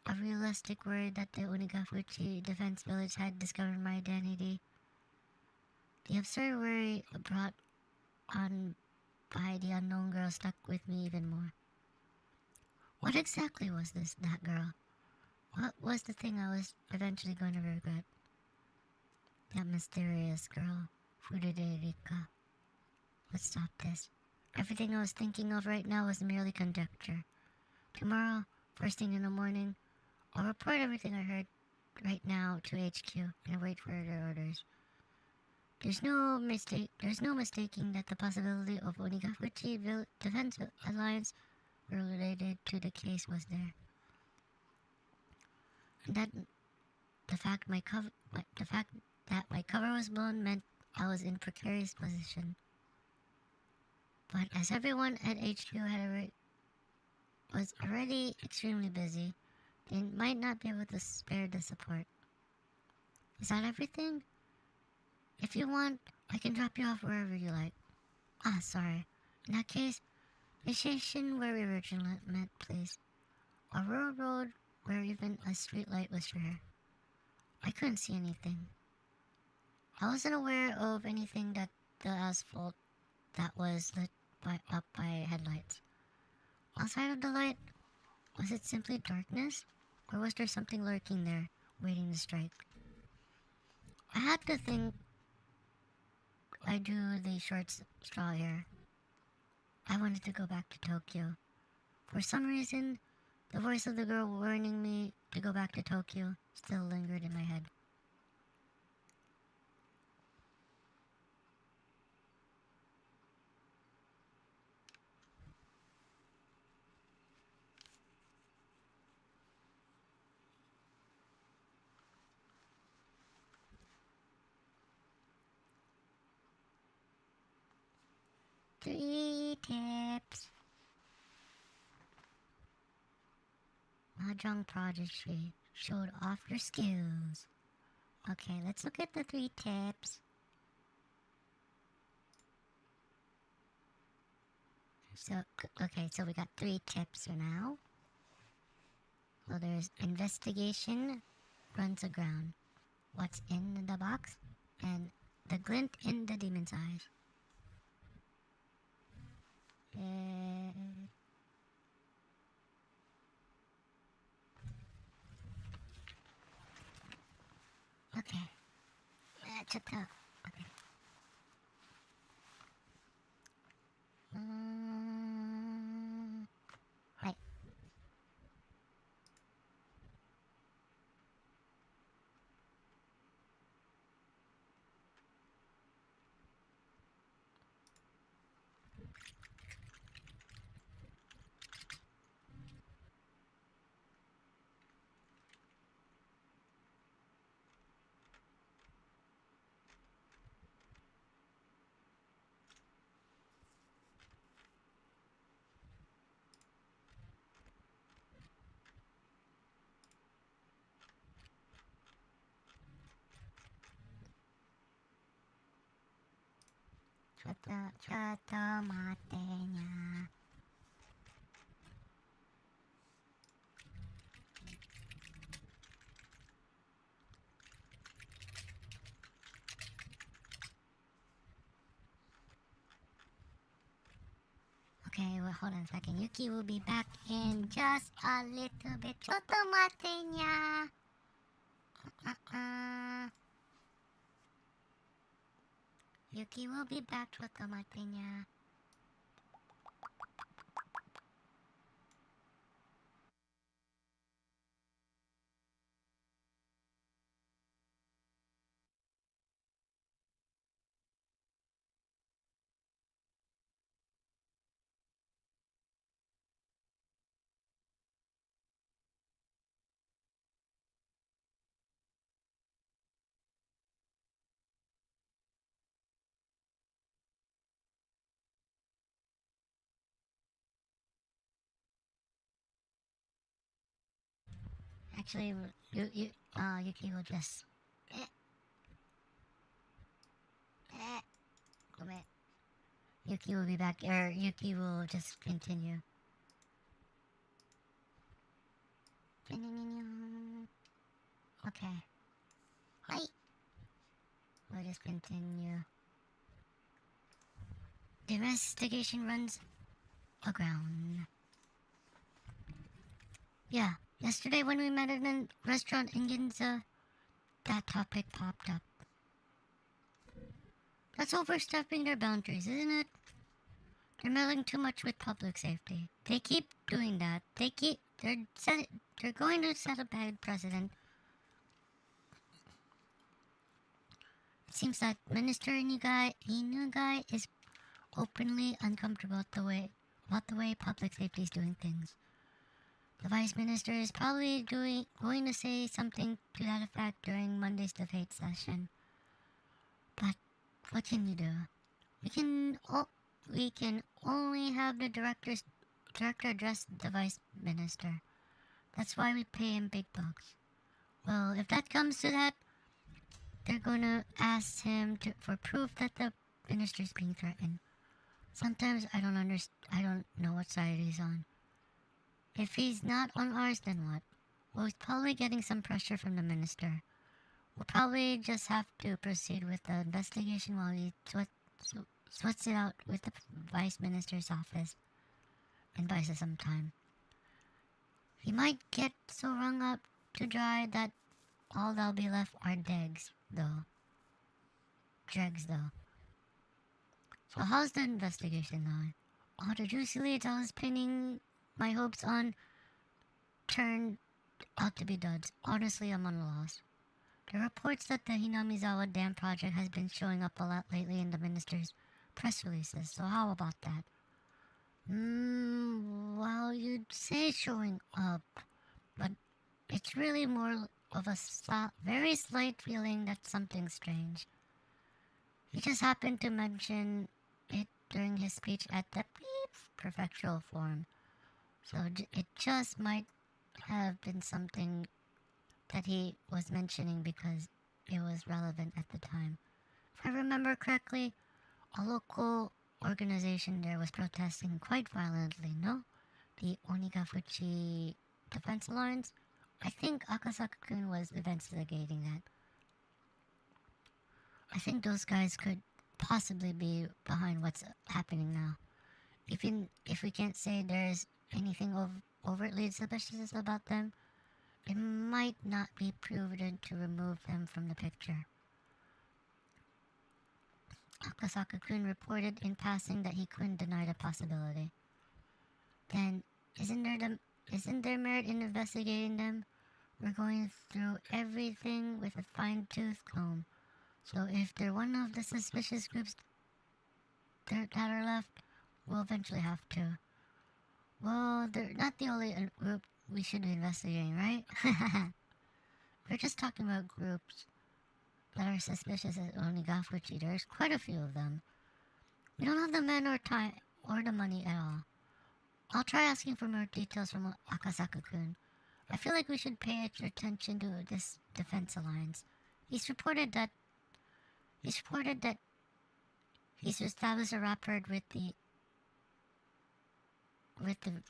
Speaker 1: a realistic word that the Onigafuchi Defense Village had discovered my identity, the absurd worry brought on by the unknown girl stuck with me even more. What exactly was that girl? What was the thing I was eventually going to regret? That mysterious girl, Furude Rika. Let's stop this. Everything I was thinking of right now was merely conjecture. Tomorrow, first thing in the morning, I'll report everything I heard right now to HQ and wait for their orders. There's no mistaking that the possibility of Onigafuchi Defense Alliance related to the case was there. And that the fact that my cover was blown meant I was in precarious position. But as everyone at HQ was already extremely busy, and might not be able to spare the support. Is that everything? If you want, I can drop you off wherever you like. Ah, sorry. In that case, the station where we originally met, please. A rural road where even a street light was rare. I couldn't see anything. I wasn't aware of anything that the asphalt that was lit up by headlights. Outside of the light, was it simply darkness? Or was there something lurking there, waiting to strike? I had to think I drew the short straw here. I wanted to go back to Tokyo. For some reason, the voice of the girl warning me to go back to Tokyo still lingered in my head. Three tips. Mahjong prodigy showed off your skills. Okay, let's look at the 3 tips. So we got 3 tips for now. Well, there's investigation runs aground. What's in the box? And the glint in the demon's eyes. Okay. Okay. Right. Chotto matenya. Okay, well, hold on a second. Yuki will be back in just a little bit. Chotto matenya. Yuki will be back. Chotto matenya. Actually, Yuki will just... Yuki will be back, or Yuki will just continue. Okay. Hi. We'll just continue. The investigation runs aground. Yeah, yesterday when we met at a restaurant in Ginza, that topic popped up. That's overstepping their boundaries, isn't it? They're meddling too much with public safety. They keep doing that. They're going to set a bad precedent. It seems that Minister Inugai is openly uncomfortable about the way public safety is doing things. The Vice Minister is probably going to say something to that effect during Monday's debate session. But what can you do? We can only have the director address the Vice Minister. That's why we pay him big bucks. Well, if that comes to that, they're gonna ask him for proof that the minister's being threatened. Sometimes I don't know what side he's on. If he's not on ours, then what? Well, he's probably getting some pressure from the minister. We'll probably just have to proceed with the investigation while he sweats it out with the vice minister's office and buys us some time. He might get so wrung up to dry that all that'll be left are dregs, though. So how's the investigation going? All the juicy leads I was pinning my hopes on turned out to be duds. Honestly, I'm on a loss. The reports that the Hinamizawa Dam project has been showing up a lot lately in the minister's press releases, so how about that? Well, you'd say showing up, but it's really more of a very slight feeling that something's strange. He just happened to mention it during his speech at the prefectural forum, so it just might have been something that he was mentioning because it was relevant at the time. If I remember correctly, a local organization there was protesting quite violently, no? The Onigafuchi Defense Alliance? I think Akasaka-kun was investigating that. I think those guys could possibly be behind what's happening now. If we can't say there's anything overtly suspicious about them, it might not be prudent to remove them from the picture. Akasaka-kun reported in passing that he couldn't deny the possibility. Then, isn't there merit in investigating them? We're going through everything with a fine-tooth comb. So if they're one of the suspicious groups that are left, we'll eventually have to. Well, they're not the only group we should be investigating, right? We're just talking about groups that are suspicious at Onigafuchi. There's quite a few of them. We don't have the men or time or the money at all. I'll try asking for more details from Akasaka-kun. I feel like we should pay extra attention to this defense alliance. He's reported that he's established a rapport with the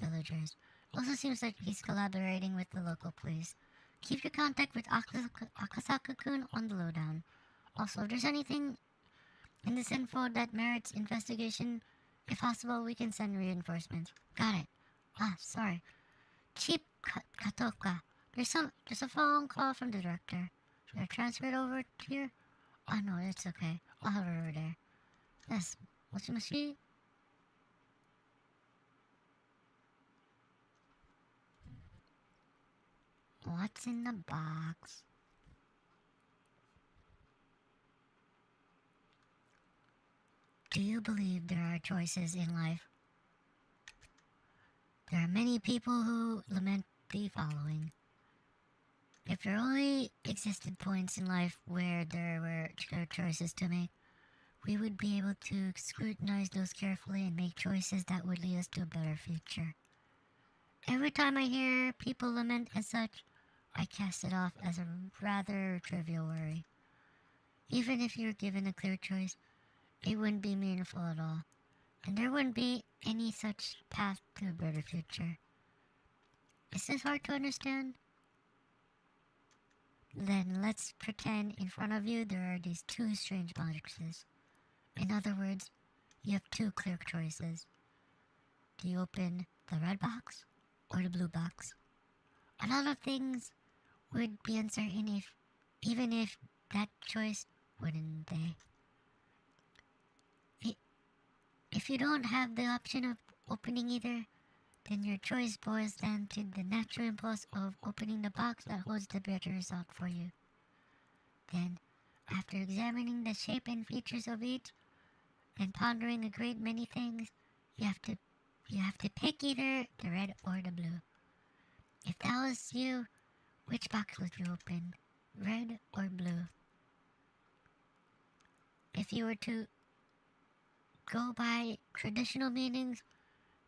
Speaker 1: villagers. Also seems like he's collaborating with the local police. Keep your contact with Akasaka-kun on the lowdown. Also, if there's anything in this info that merits investigation, if possible, we can send reinforcements. Got it. Sorry. Chief Katoka. There's a phone call from the director. Should I transfer it over here? Oh no, it's okay. I'll have it over there. Yes. Moshi? What's in the box? Do you believe there are choices in life? There are many people who lament the following. If there only existed points in life where there were choices to make, we would be able to scrutinize those carefully and make choices that would lead us to a better future. Every time I hear people lament as such, I cast it off as a rather trivial worry. Even if you were given a clear choice, it wouldn't be meaningful at all, and there wouldn't be any such path to a better future. Is this hard to understand? Then let's pretend in front of you there are these two strange boxes. In other words, you have two clear choices. Do you open the red box or the blue box? A lot of things would be uncertain even if that choice, wouldn't they? If you don't have the option of opening either, then your choice boils down to the natural impulse of opening the box that holds the better result for you. Then, after examining the shape and features of each, and pondering a great many things, you have to pick either the red or the blue. If that was you, which box would you open, red or blue? If you were to go by traditional meanings,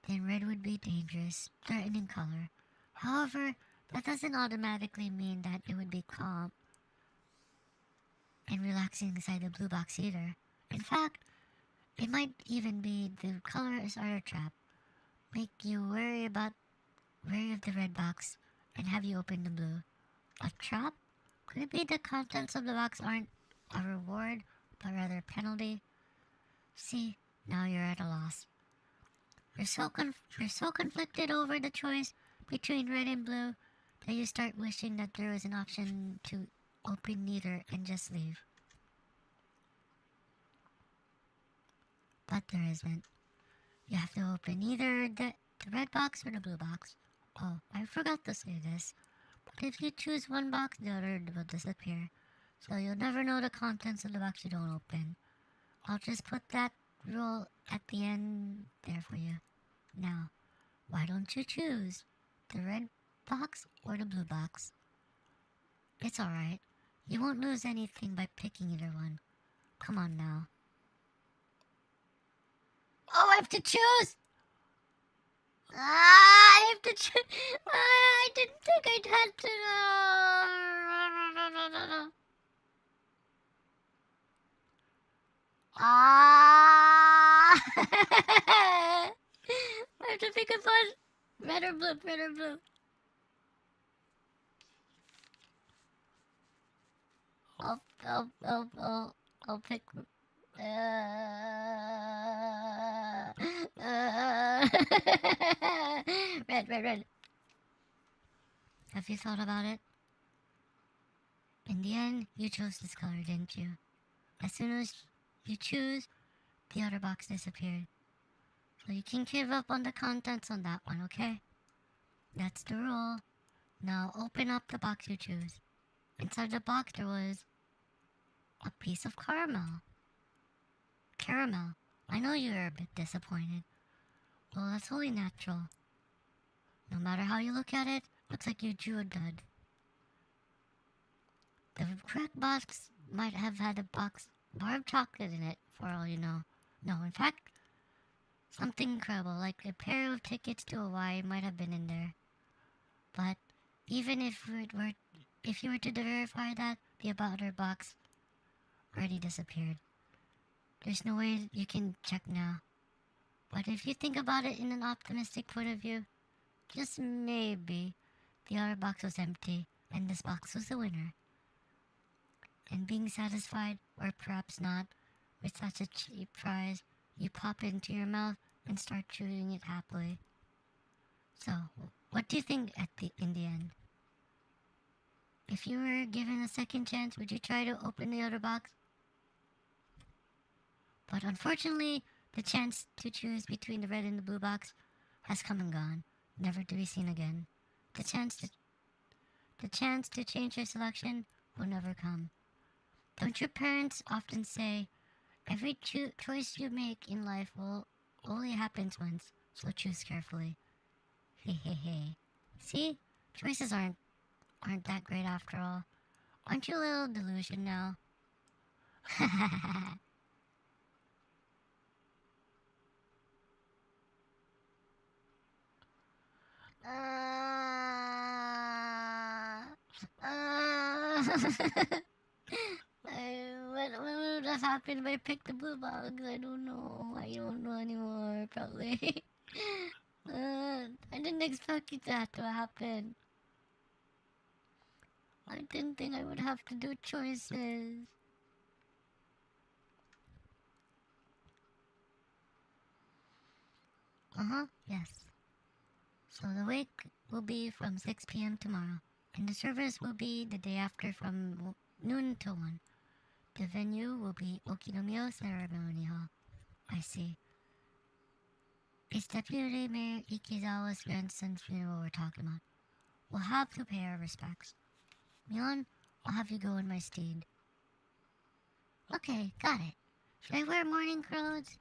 Speaker 1: then red would be dangerous, threatening color. However, that doesn't automatically mean that it would be calm and relaxing inside the blue box either. In fact, it might even be the colors are a trap. Make you wary of the red box and have you open the blue. A trap? Could it be the contents of the box aren't a reward, but rather a penalty? See, now you're at a loss. You're so conflicted over the choice between red and blue that you start wishing that there was an option to open neither and just leave. But there isn't. You have to open either the red box or the blue box. Oh, I forgot to say this. But if you choose one box, the other will disappear. So you'll never know the contents of the box you don't open. I'll just put that rule at the end there for you. Now, why don't you choose the red box or the blue box? It's alright. You won't lose anything by picking either one. Come on now. Oh, I have to choose! I have to choose! I didn't think I'd have to... I have to pick a one. Red or blue, red or blue. I'll pick... red. Have you thought about it? In the end, you chose this color, didn't you? As soon as you choose, the other box disappeared. So you can give up on the contents on that one, okay? That's the rule. Now open up the box you choose. Inside the box there was a piece of caramel. I know you're a bit disappointed. Well, that's only natural. No matter how you look at it, looks like you drew a dud. The correct box might have had a bar of chocolate in it, for all you know. No, in fact, something incredible, like a pair of tickets to Hawaii might have been in there. But even if you were to verify that, the other box already disappeared. There's no way you can check now. But if you think about it in an optimistic point of view, just maybe the other box was empty and this box was the winner. And being satisfied, or perhaps not, with such a cheap prize, you pop it into your mouth and start chewing it happily. So, what do you think in the end? If you were given a second chance, would you try to open the other box? But unfortunately, the chance to choose between the red and the blue box has come and gone, never to be seen again. The chance to change your selection will never come. Don't your parents often say, every choice you make in life will only happens once, so choose carefully. Hehehe. See? Choices aren't that great after all. Aren't you a little delusional now? What would have happened if I picked the blue box? I don't know. I don't know anymore, probably. I didn't expect that to happen. I didn't think I would have to do choices. Yes. So the wake will be from 6 p.m. tomorrow, and the service will be the day after from noon till 1. The venue will be Okinomiya Ceremony Hall. I see. It's Deputy Mayor Ikizawa's grandson's funeral we're talking about. We'll have to pay our respects. Mion, I'll have you go in my steed. Okay, got it. Should I wear mourning clothes?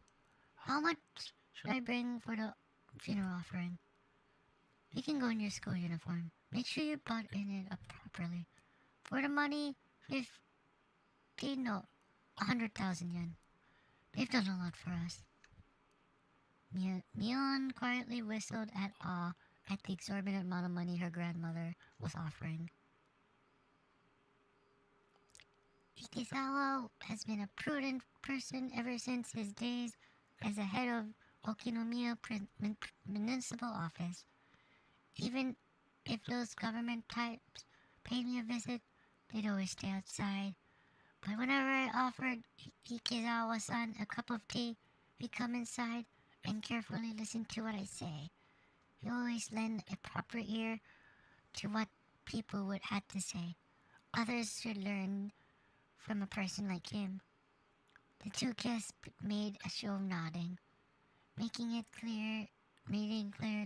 Speaker 1: How much should I bring for the funeral offering? You can go in your school uniform. Make sure you button it up properly. For the money, 100,000 yen. They've done a lot for us. Mion quietly whistled at awe at the exorbitant amount of money her grandmother was offering. Ikizawa has been a prudent person ever since his days as the head of Okinomiya Municipal Office. Even if those government types paid me a visit, they'd always stay outside. But whenever I offered Ikizawa-san a cup of tea, he'd come inside and carefully listen to what I say. He always lend a proper ear to what people would have to say. Others should learn from a person like him. The two guests made a show of nodding, making it clear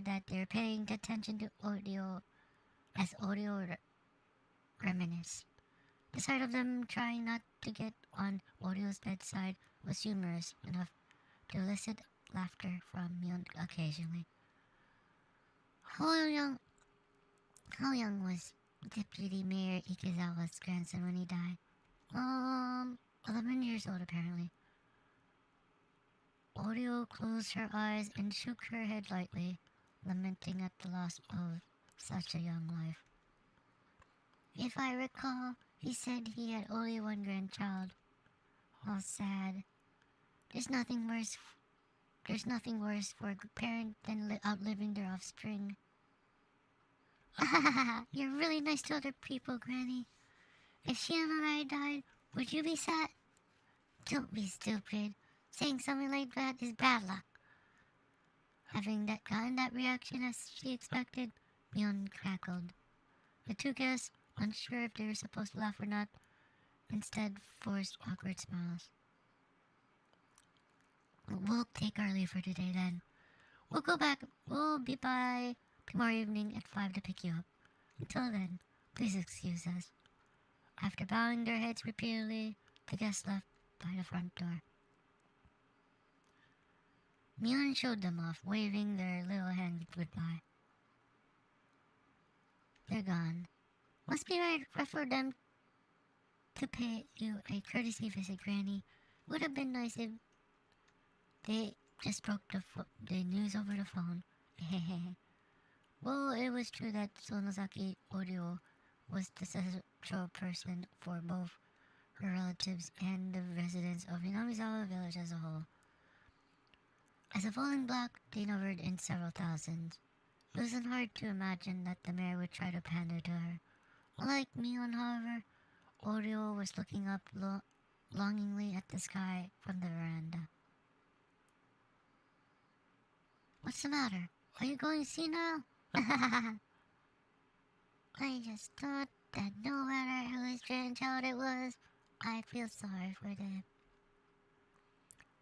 Speaker 1: that they're paying attention to Audio as Audio reminisced. The sight of them trying not to get on Audio's bedside was humorous enough to elicit laughter from Mion occasionally. How young was Deputy Mayor Ikizawa's grandson when he died? 11 years old apparently. Audio closed her eyes and shook her head lightly, lamenting at the loss of such a young life. If I recall, he said he had only one grandchild. How sad. There's nothing worse for a parent than outliving their offspring. You're really nice to other people, Granny. If she and I died, would you be sad? Don't be stupid. Saying something like that is bad luck. Having gotten that reaction as she expected, Mion crackled. The two guests, unsure if they were supposed to laugh or not, instead forced awkward smiles. We'll take our leave for today then. We'll be by tomorrow evening at 5 to pick you up. Until then, please excuse us. After bowing their heads repeatedly, the guests left by the front door. Mion showed them off, waving their little hands goodbye. They're gone. Must be right for them to pay you a courtesy visit, Granny. Would have been nice if they just broke the news over the phone. Well, it was true that Sonozaki Audio was the central person for both her relatives and the residents of Hinamizawa village as a whole. As a falling block, they numbered in several thousands. It wasn't hard to imagine that the mayor would try to pander to her. Unlike Mion, however, Audio was looking up longingly at the sky from the veranda. What's the matter? Are you going to see now? I just thought that no matter whose grandchild it was, I feel sorry for them.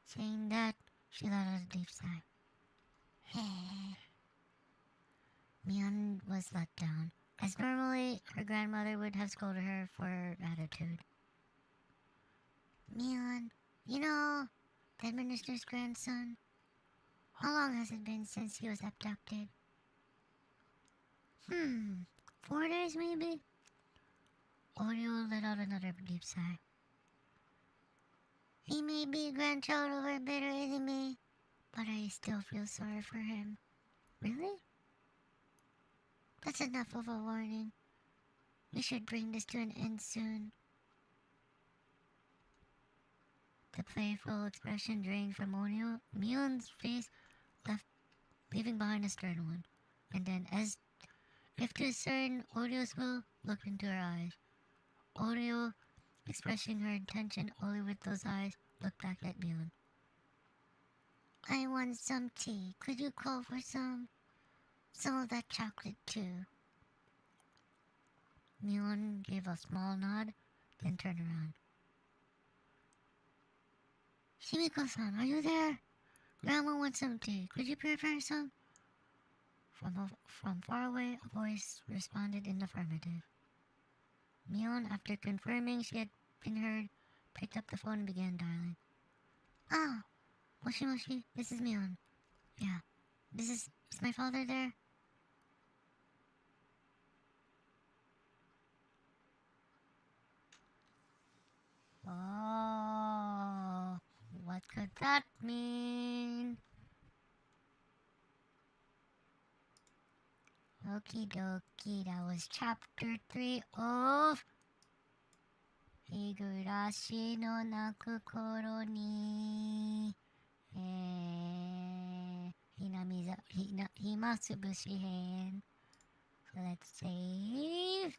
Speaker 1: Saying that, she let out a deep sigh. Mion was let down, as normally her grandmother would have scolded her for her attitude. Mion, you know, that minister's grandson? How long has it been since he was abducted? 4 days maybe? Audio let out another deep sigh. He may be a grandchild of our bitter enemy, but I still feel sorry for him. Really? That's enough of a warning. We should bring this to an end soon. The playful expression drained from Mion's face, leaving behind a stern one, and then, as if to discern Audio's will, looked into her eyes. Audio, expressing her intention only with those eyes, looked back at Mion. I want some tea. Could you call for some? Some of that chocolate, too. Mion gave a small nod, then turned around. Shimiko-san, are you there? Grandma wants some tea. Could you prepare some? From far away, a voice responded in the affirmative. Mion, after confirming she had been heard, picked up the phone and began dialing. Ah, moshi moshi, this is Mion. Yeah, is my father there? Oh, what could that mean? Okie dokie, that was chapter 3 of Higurashi no Naku Koro ni Himatsubushi-hen. So let's save.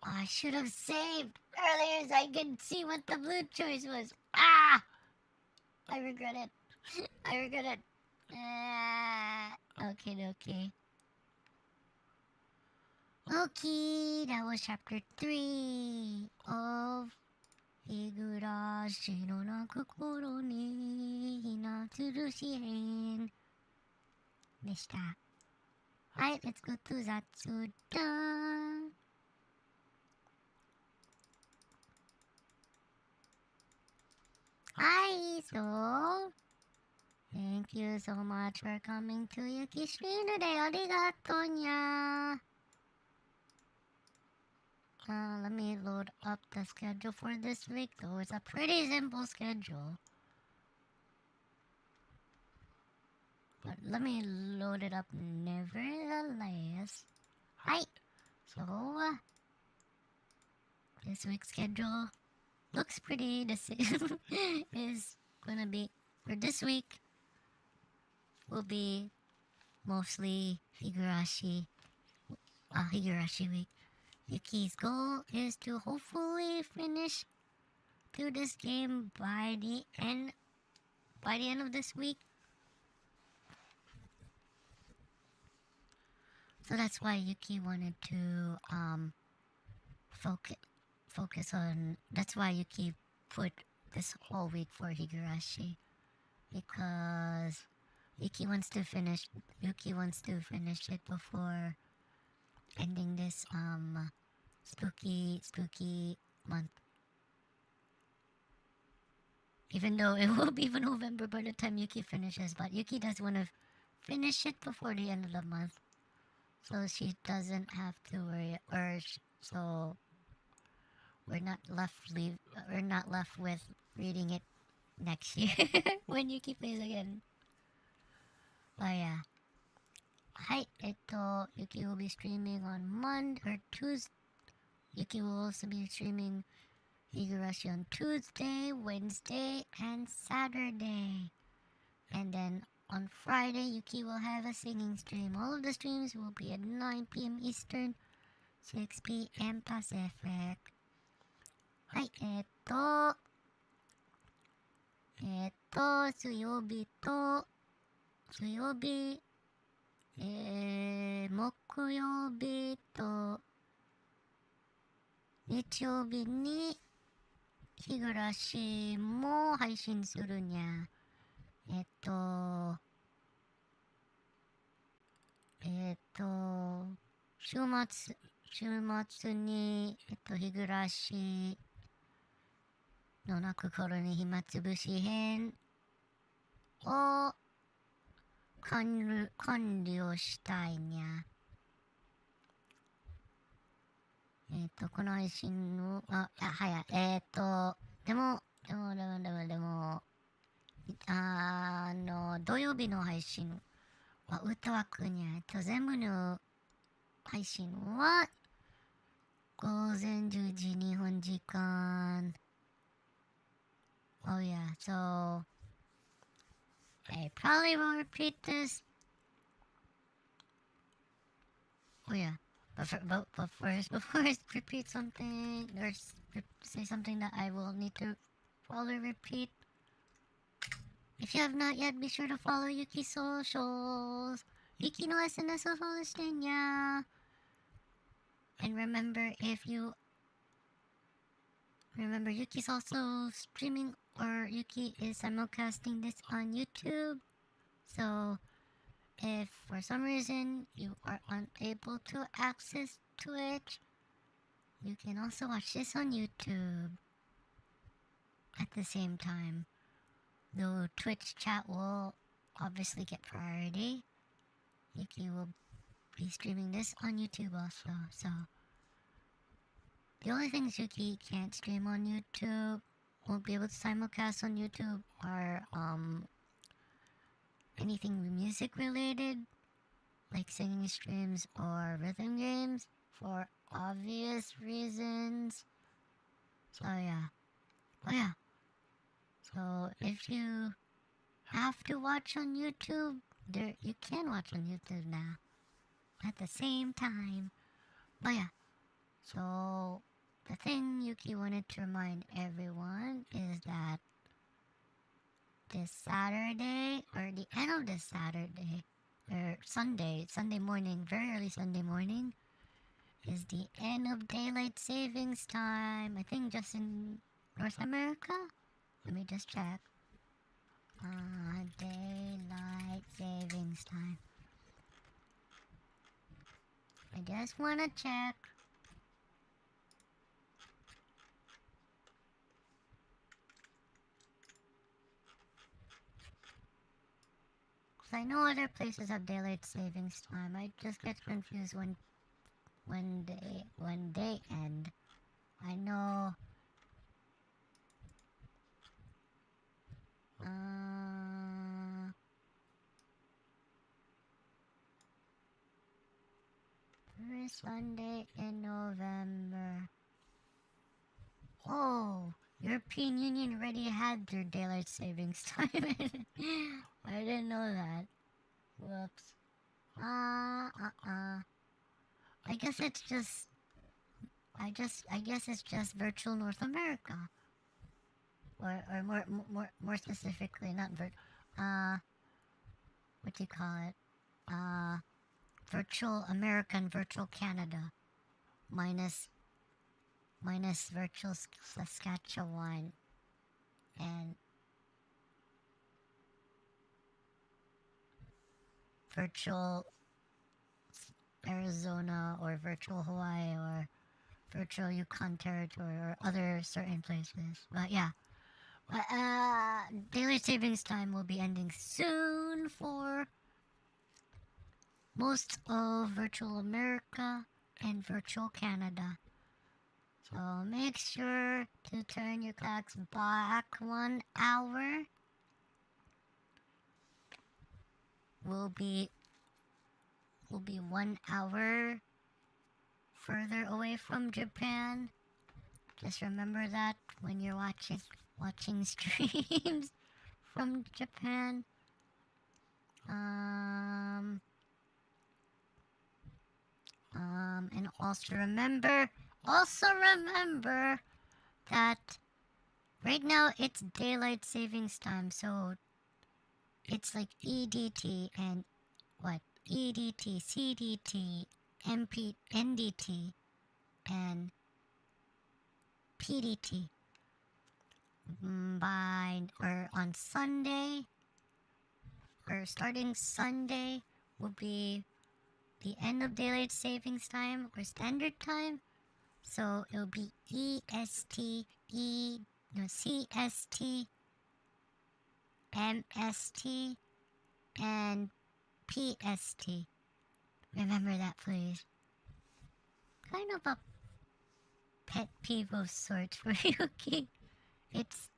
Speaker 1: Oh, I should have saved earlier so I could see what the blue choice was. Ah! I regret it. I regret it. Okay. Okay, that was chapter 3 of Higurashi no Naku Koro ni Himatsubushi-hen. Mishta. Alright, let's go to Zatsuda. Hi, so thank you so much for coming to Yuki's stream today. Arigato nya. Let me load up the schedule for this week, though. It's a pretty simple schedule. But let me load it up nevertheless. Hi! So, this week's schedule looks pretty the same. Is gonna be, for this week, will be mostly Higurashi week. Yuki's goal is to hopefully finish through this game by the end of this week. So that's why Yuki wanted to focus on. That's why Yuki put this whole week for Higurashi, because Yuki wants to finish it before ending this spooky month. Even though it will be November by the time Yuki finishes, but Yuki does want to finish it before the end of the month, so she doesn't have to worry, so we're not left with reading it next year when Yuki plays again. But yeah. Hi, Yuki will be streaming on Monday or Tuesday. Yuki will also be streaming Higurashi on Tuesday, Wednesday, and Saturday. And then on Friday, Yuki will have a singing stream. All of the streams will be at 9 p.m. Eastern, 6 p.m. Pacific. はい、水曜日、木曜日と日曜日に日暮らしも配信するにゃ。週末に、日暮らしの泣く頃に暇つぶし編を完了したいにゃ。この配信を、でも、土曜日の配信は歌枠にゃ。全部の配信は午前10時日本時間。Oh yeah, so I probably will repeat this. Oh yeah, but first, before I repeat something or say something that I will need to probably repeat, if you have not yet, be sure to follow Yuki's socials. Yuki no SNSをフォローしてんや。And remember, Yuki's also streaming, or Yuki is simulcasting this on YouTube. So, if for some reason you are unable to access Twitch, you can also watch this on YouTube at the same time. Though Twitch chat will obviously get priority, Yuki will be streaming this on YouTube also. So, the only things Yuki can't stream on YouTube, won't be able to simulcast on YouTube, are anything music related, like singing streams or rhythm games, for obvious reasons. So yeah. Oh yeah. So if you have to watch on YouTube, you can watch on YouTube now at the same time. But yeah. So the thing Yuki wanted to remind everyone is that this Saturday, or the end of this Saturday, or Sunday morning, very early Sunday morning, is the end of daylight savings time. I think just in North America? Let me just check. Daylight savings time. I just wanna check. Cause I know other places have daylight savings time. I just get confused when they end. I know. First Sunday in November. Oh, European Union already had their daylight savings time. I didn't know that. Whoops. I guess it's just. I guess it's just virtual North America, or more specifically, not what do you call it? Virtual American, virtual Canada, minus virtual Saskatchewan, and virtual Arizona, or virtual Hawaii, or virtual Yukon Territory, or other certain places. But yeah. Daylight savings time will be ending soon for most of virtual America and virtual Canada. So make sure to turn your clocks back 1 hour. We'll be 1 hour further away from Japan. Just remember that when you're watching streams from Japan. And also remember that right now it's daylight savings time, so it's like EDT and EDT, CDT, NDT, and PDT. On Sunday, or starting Sunday, will be the end of daylight savings time, or standard time. So it'll be CST, MST, and PST. Remember that, please. Kind of a pet peeve of sorts for Yuki. It's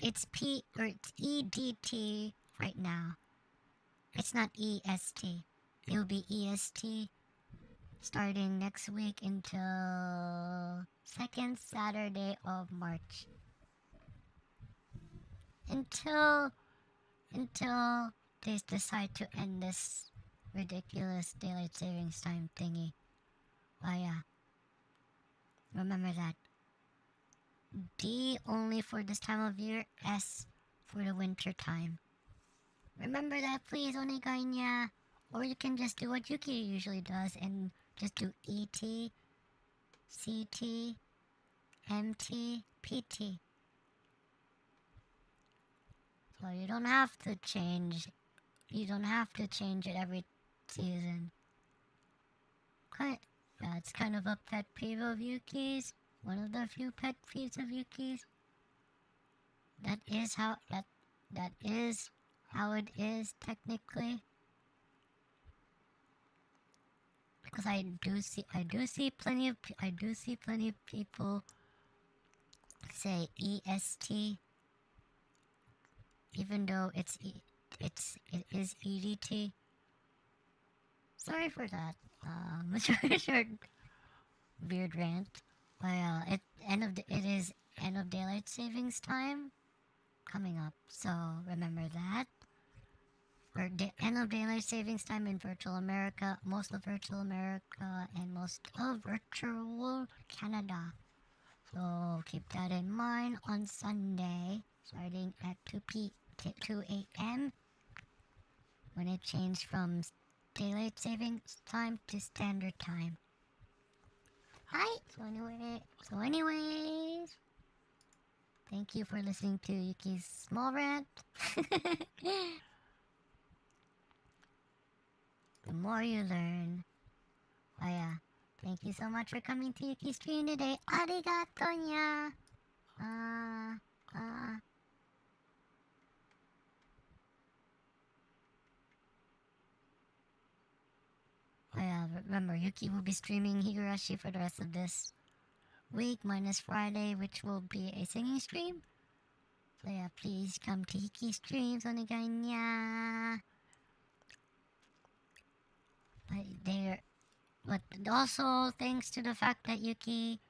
Speaker 1: EDT right now. It's not EST. It'll be EST starting next week until second Saturday of March. Until they decide to end this ridiculous daylight savings time thingy. Oh yeah. Remember that. D only for this time of year, S for the winter time. Remember that, please, onegai. Or you can just do what Yuki usually does and just do ET, CT, MT, PT. So you don't have to change. You don't have to change it every season. It's kind of a pet peeve of Yuki's. One of the few pet peeves of Yuki's. That is how it is technically. Because I do see plenty of people say EST, even though it's it is EDT. Sorry for that. Short weird rant. But it is end of daylight savings time coming up. So remember that. For end of daylight savings time in virtual America, most of virtual America, and most of virtual Canada. So keep that in mind on Sunday, starting at 2 a.m. when it changed from daylight savings time to standard time. Hi. So anyways, thank you for listening to Yuki's small rant. The more you learn. Oh yeah. Thank you so much for coming to Yuki's stream today. Arigato nya. Oh yeah, remember, Yuki will be streaming Higurashi for the rest of this week, minus Friday, which will be a singing stream. So yeah, please come to Yuki's streams, onegai nya. But also, thanks to the fact that Yuki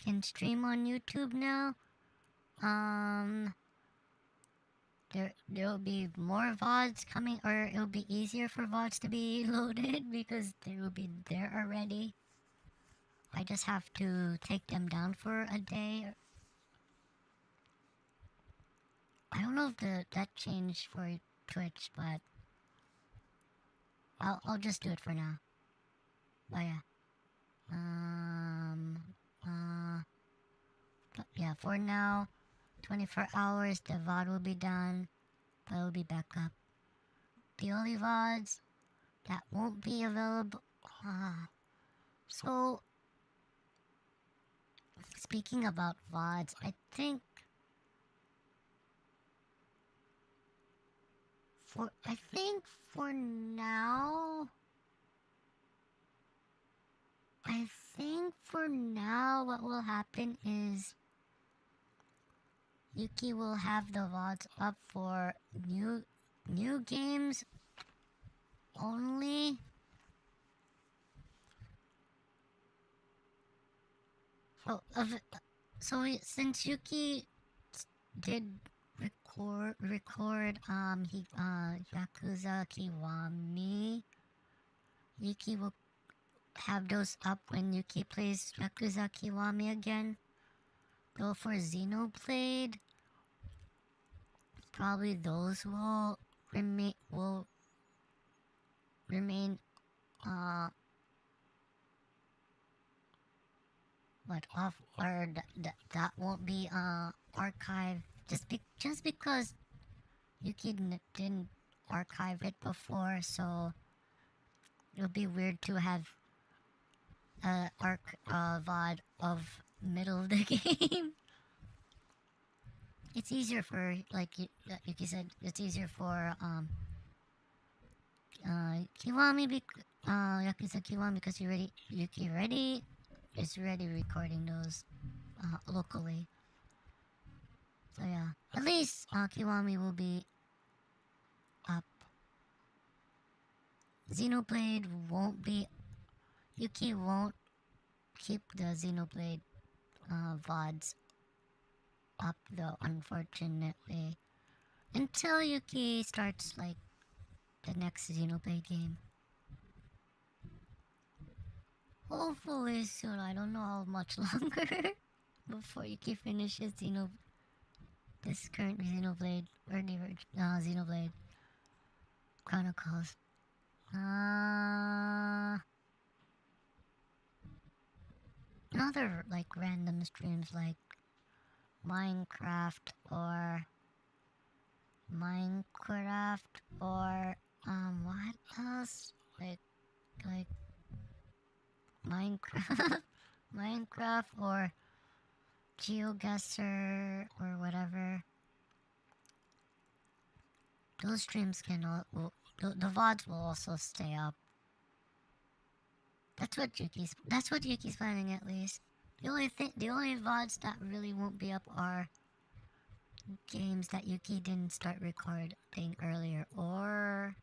Speaker 1: can stream on YouTube now, there'll be more VODs coming, or it'll be easier for VODs to be loaded because they will be there already. I just have to take them down for a day. I don't know if that changed for Twitch, but I'll just do it for now. Oh yeah. Yeah, for now, 24 hours, the VOD will be done, but it'll be back up. The only VODs that won't be available... So, speaking about VODs, I think for now... I think for now what will happen is Yuki will have the VODs up for new games only. So since Yuki did record Yakuza Kiwami, Yuki will have those up when Yuki plays Yakuza Kiwami again. Though for Xenoblade, probably those will remain off, or that won't be archived just because Yuki didn't archive it before, so it'll be weird to have VOD of middle of the game. It's easier for, like Yuki said, it's easier for Kiwami, Yakuza Kiwami, because Yuki is already recording those locally. So yeah, at least Kiwami will be up. Xenoblade won't be. Yuki won't keep the Xenoblade VODs up though, unfortunately, until Yuki starts like the next Xenoblade game. Hopefully soon. I don't know how much longer before Yuki finishes this current Xenoblade, or the Xenoblade Chronicles. Other like random streams like Minecraft or what else? Like Minecraft or GeoGuessr or whatever. Those streams the VODs will also stay up. That's what Yuki's planning, at least. The only VODs that really won't be up are games that Yuki didn't start recording earlier, or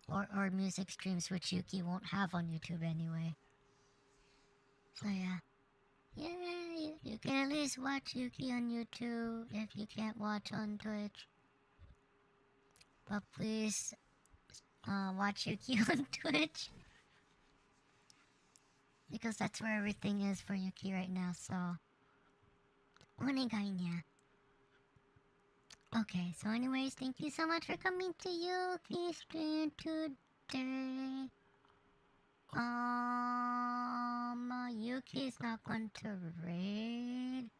Speaker 1: or music streams which Yuki won't have on YouTube anyway. So yeah, you can at least watch Yuki on YouTube if you can't watch on Twitch. But please, watch Yuki on Twitch. Because that's where everything is for Yuki right now, so... Onegai nya. Okay, so anyways, thank you so much for coming to Yuki's stream today. Yuki's not going to raid.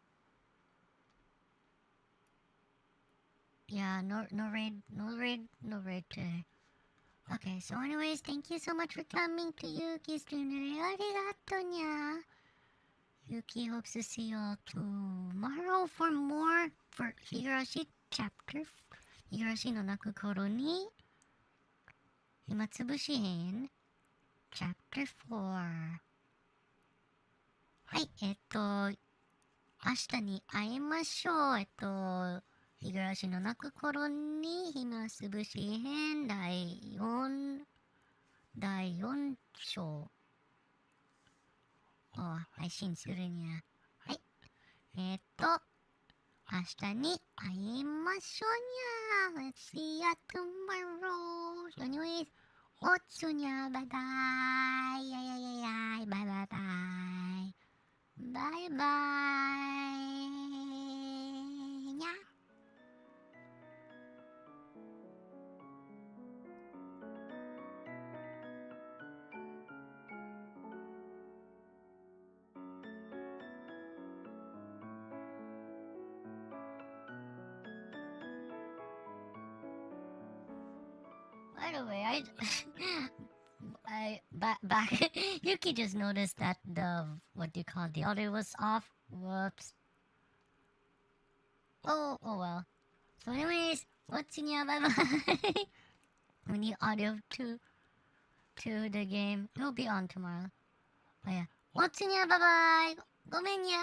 Speaker 1: Yeah, no raid today. Okay, so anyways, thank you so much for coming to Yuki's stream today. Arigato nya. Yuki hopes to see you all tomorrow for more for Higurashi chapter Higurashi no Naku Koro ni Himatsubushi-hen chapter 4. はい、明日に会いましょう。日暮らしの泣く頃に暇つぶし編第4章を配信するにゃ。はい。明日に会いましょうにゃ。Let's see ya tomorrow. So anyways, おつにゃ、バイバイ。やややや、バイバイバイ。バイバイ。にゃ。By the way, back Yuki just noticed that the audio was off. Whoops. Oh well. So anyways, what's in your bye bye? We need audio to the game. It'll be on tomorrow. But yeah, what's in your bye bye? ごめんにゃ。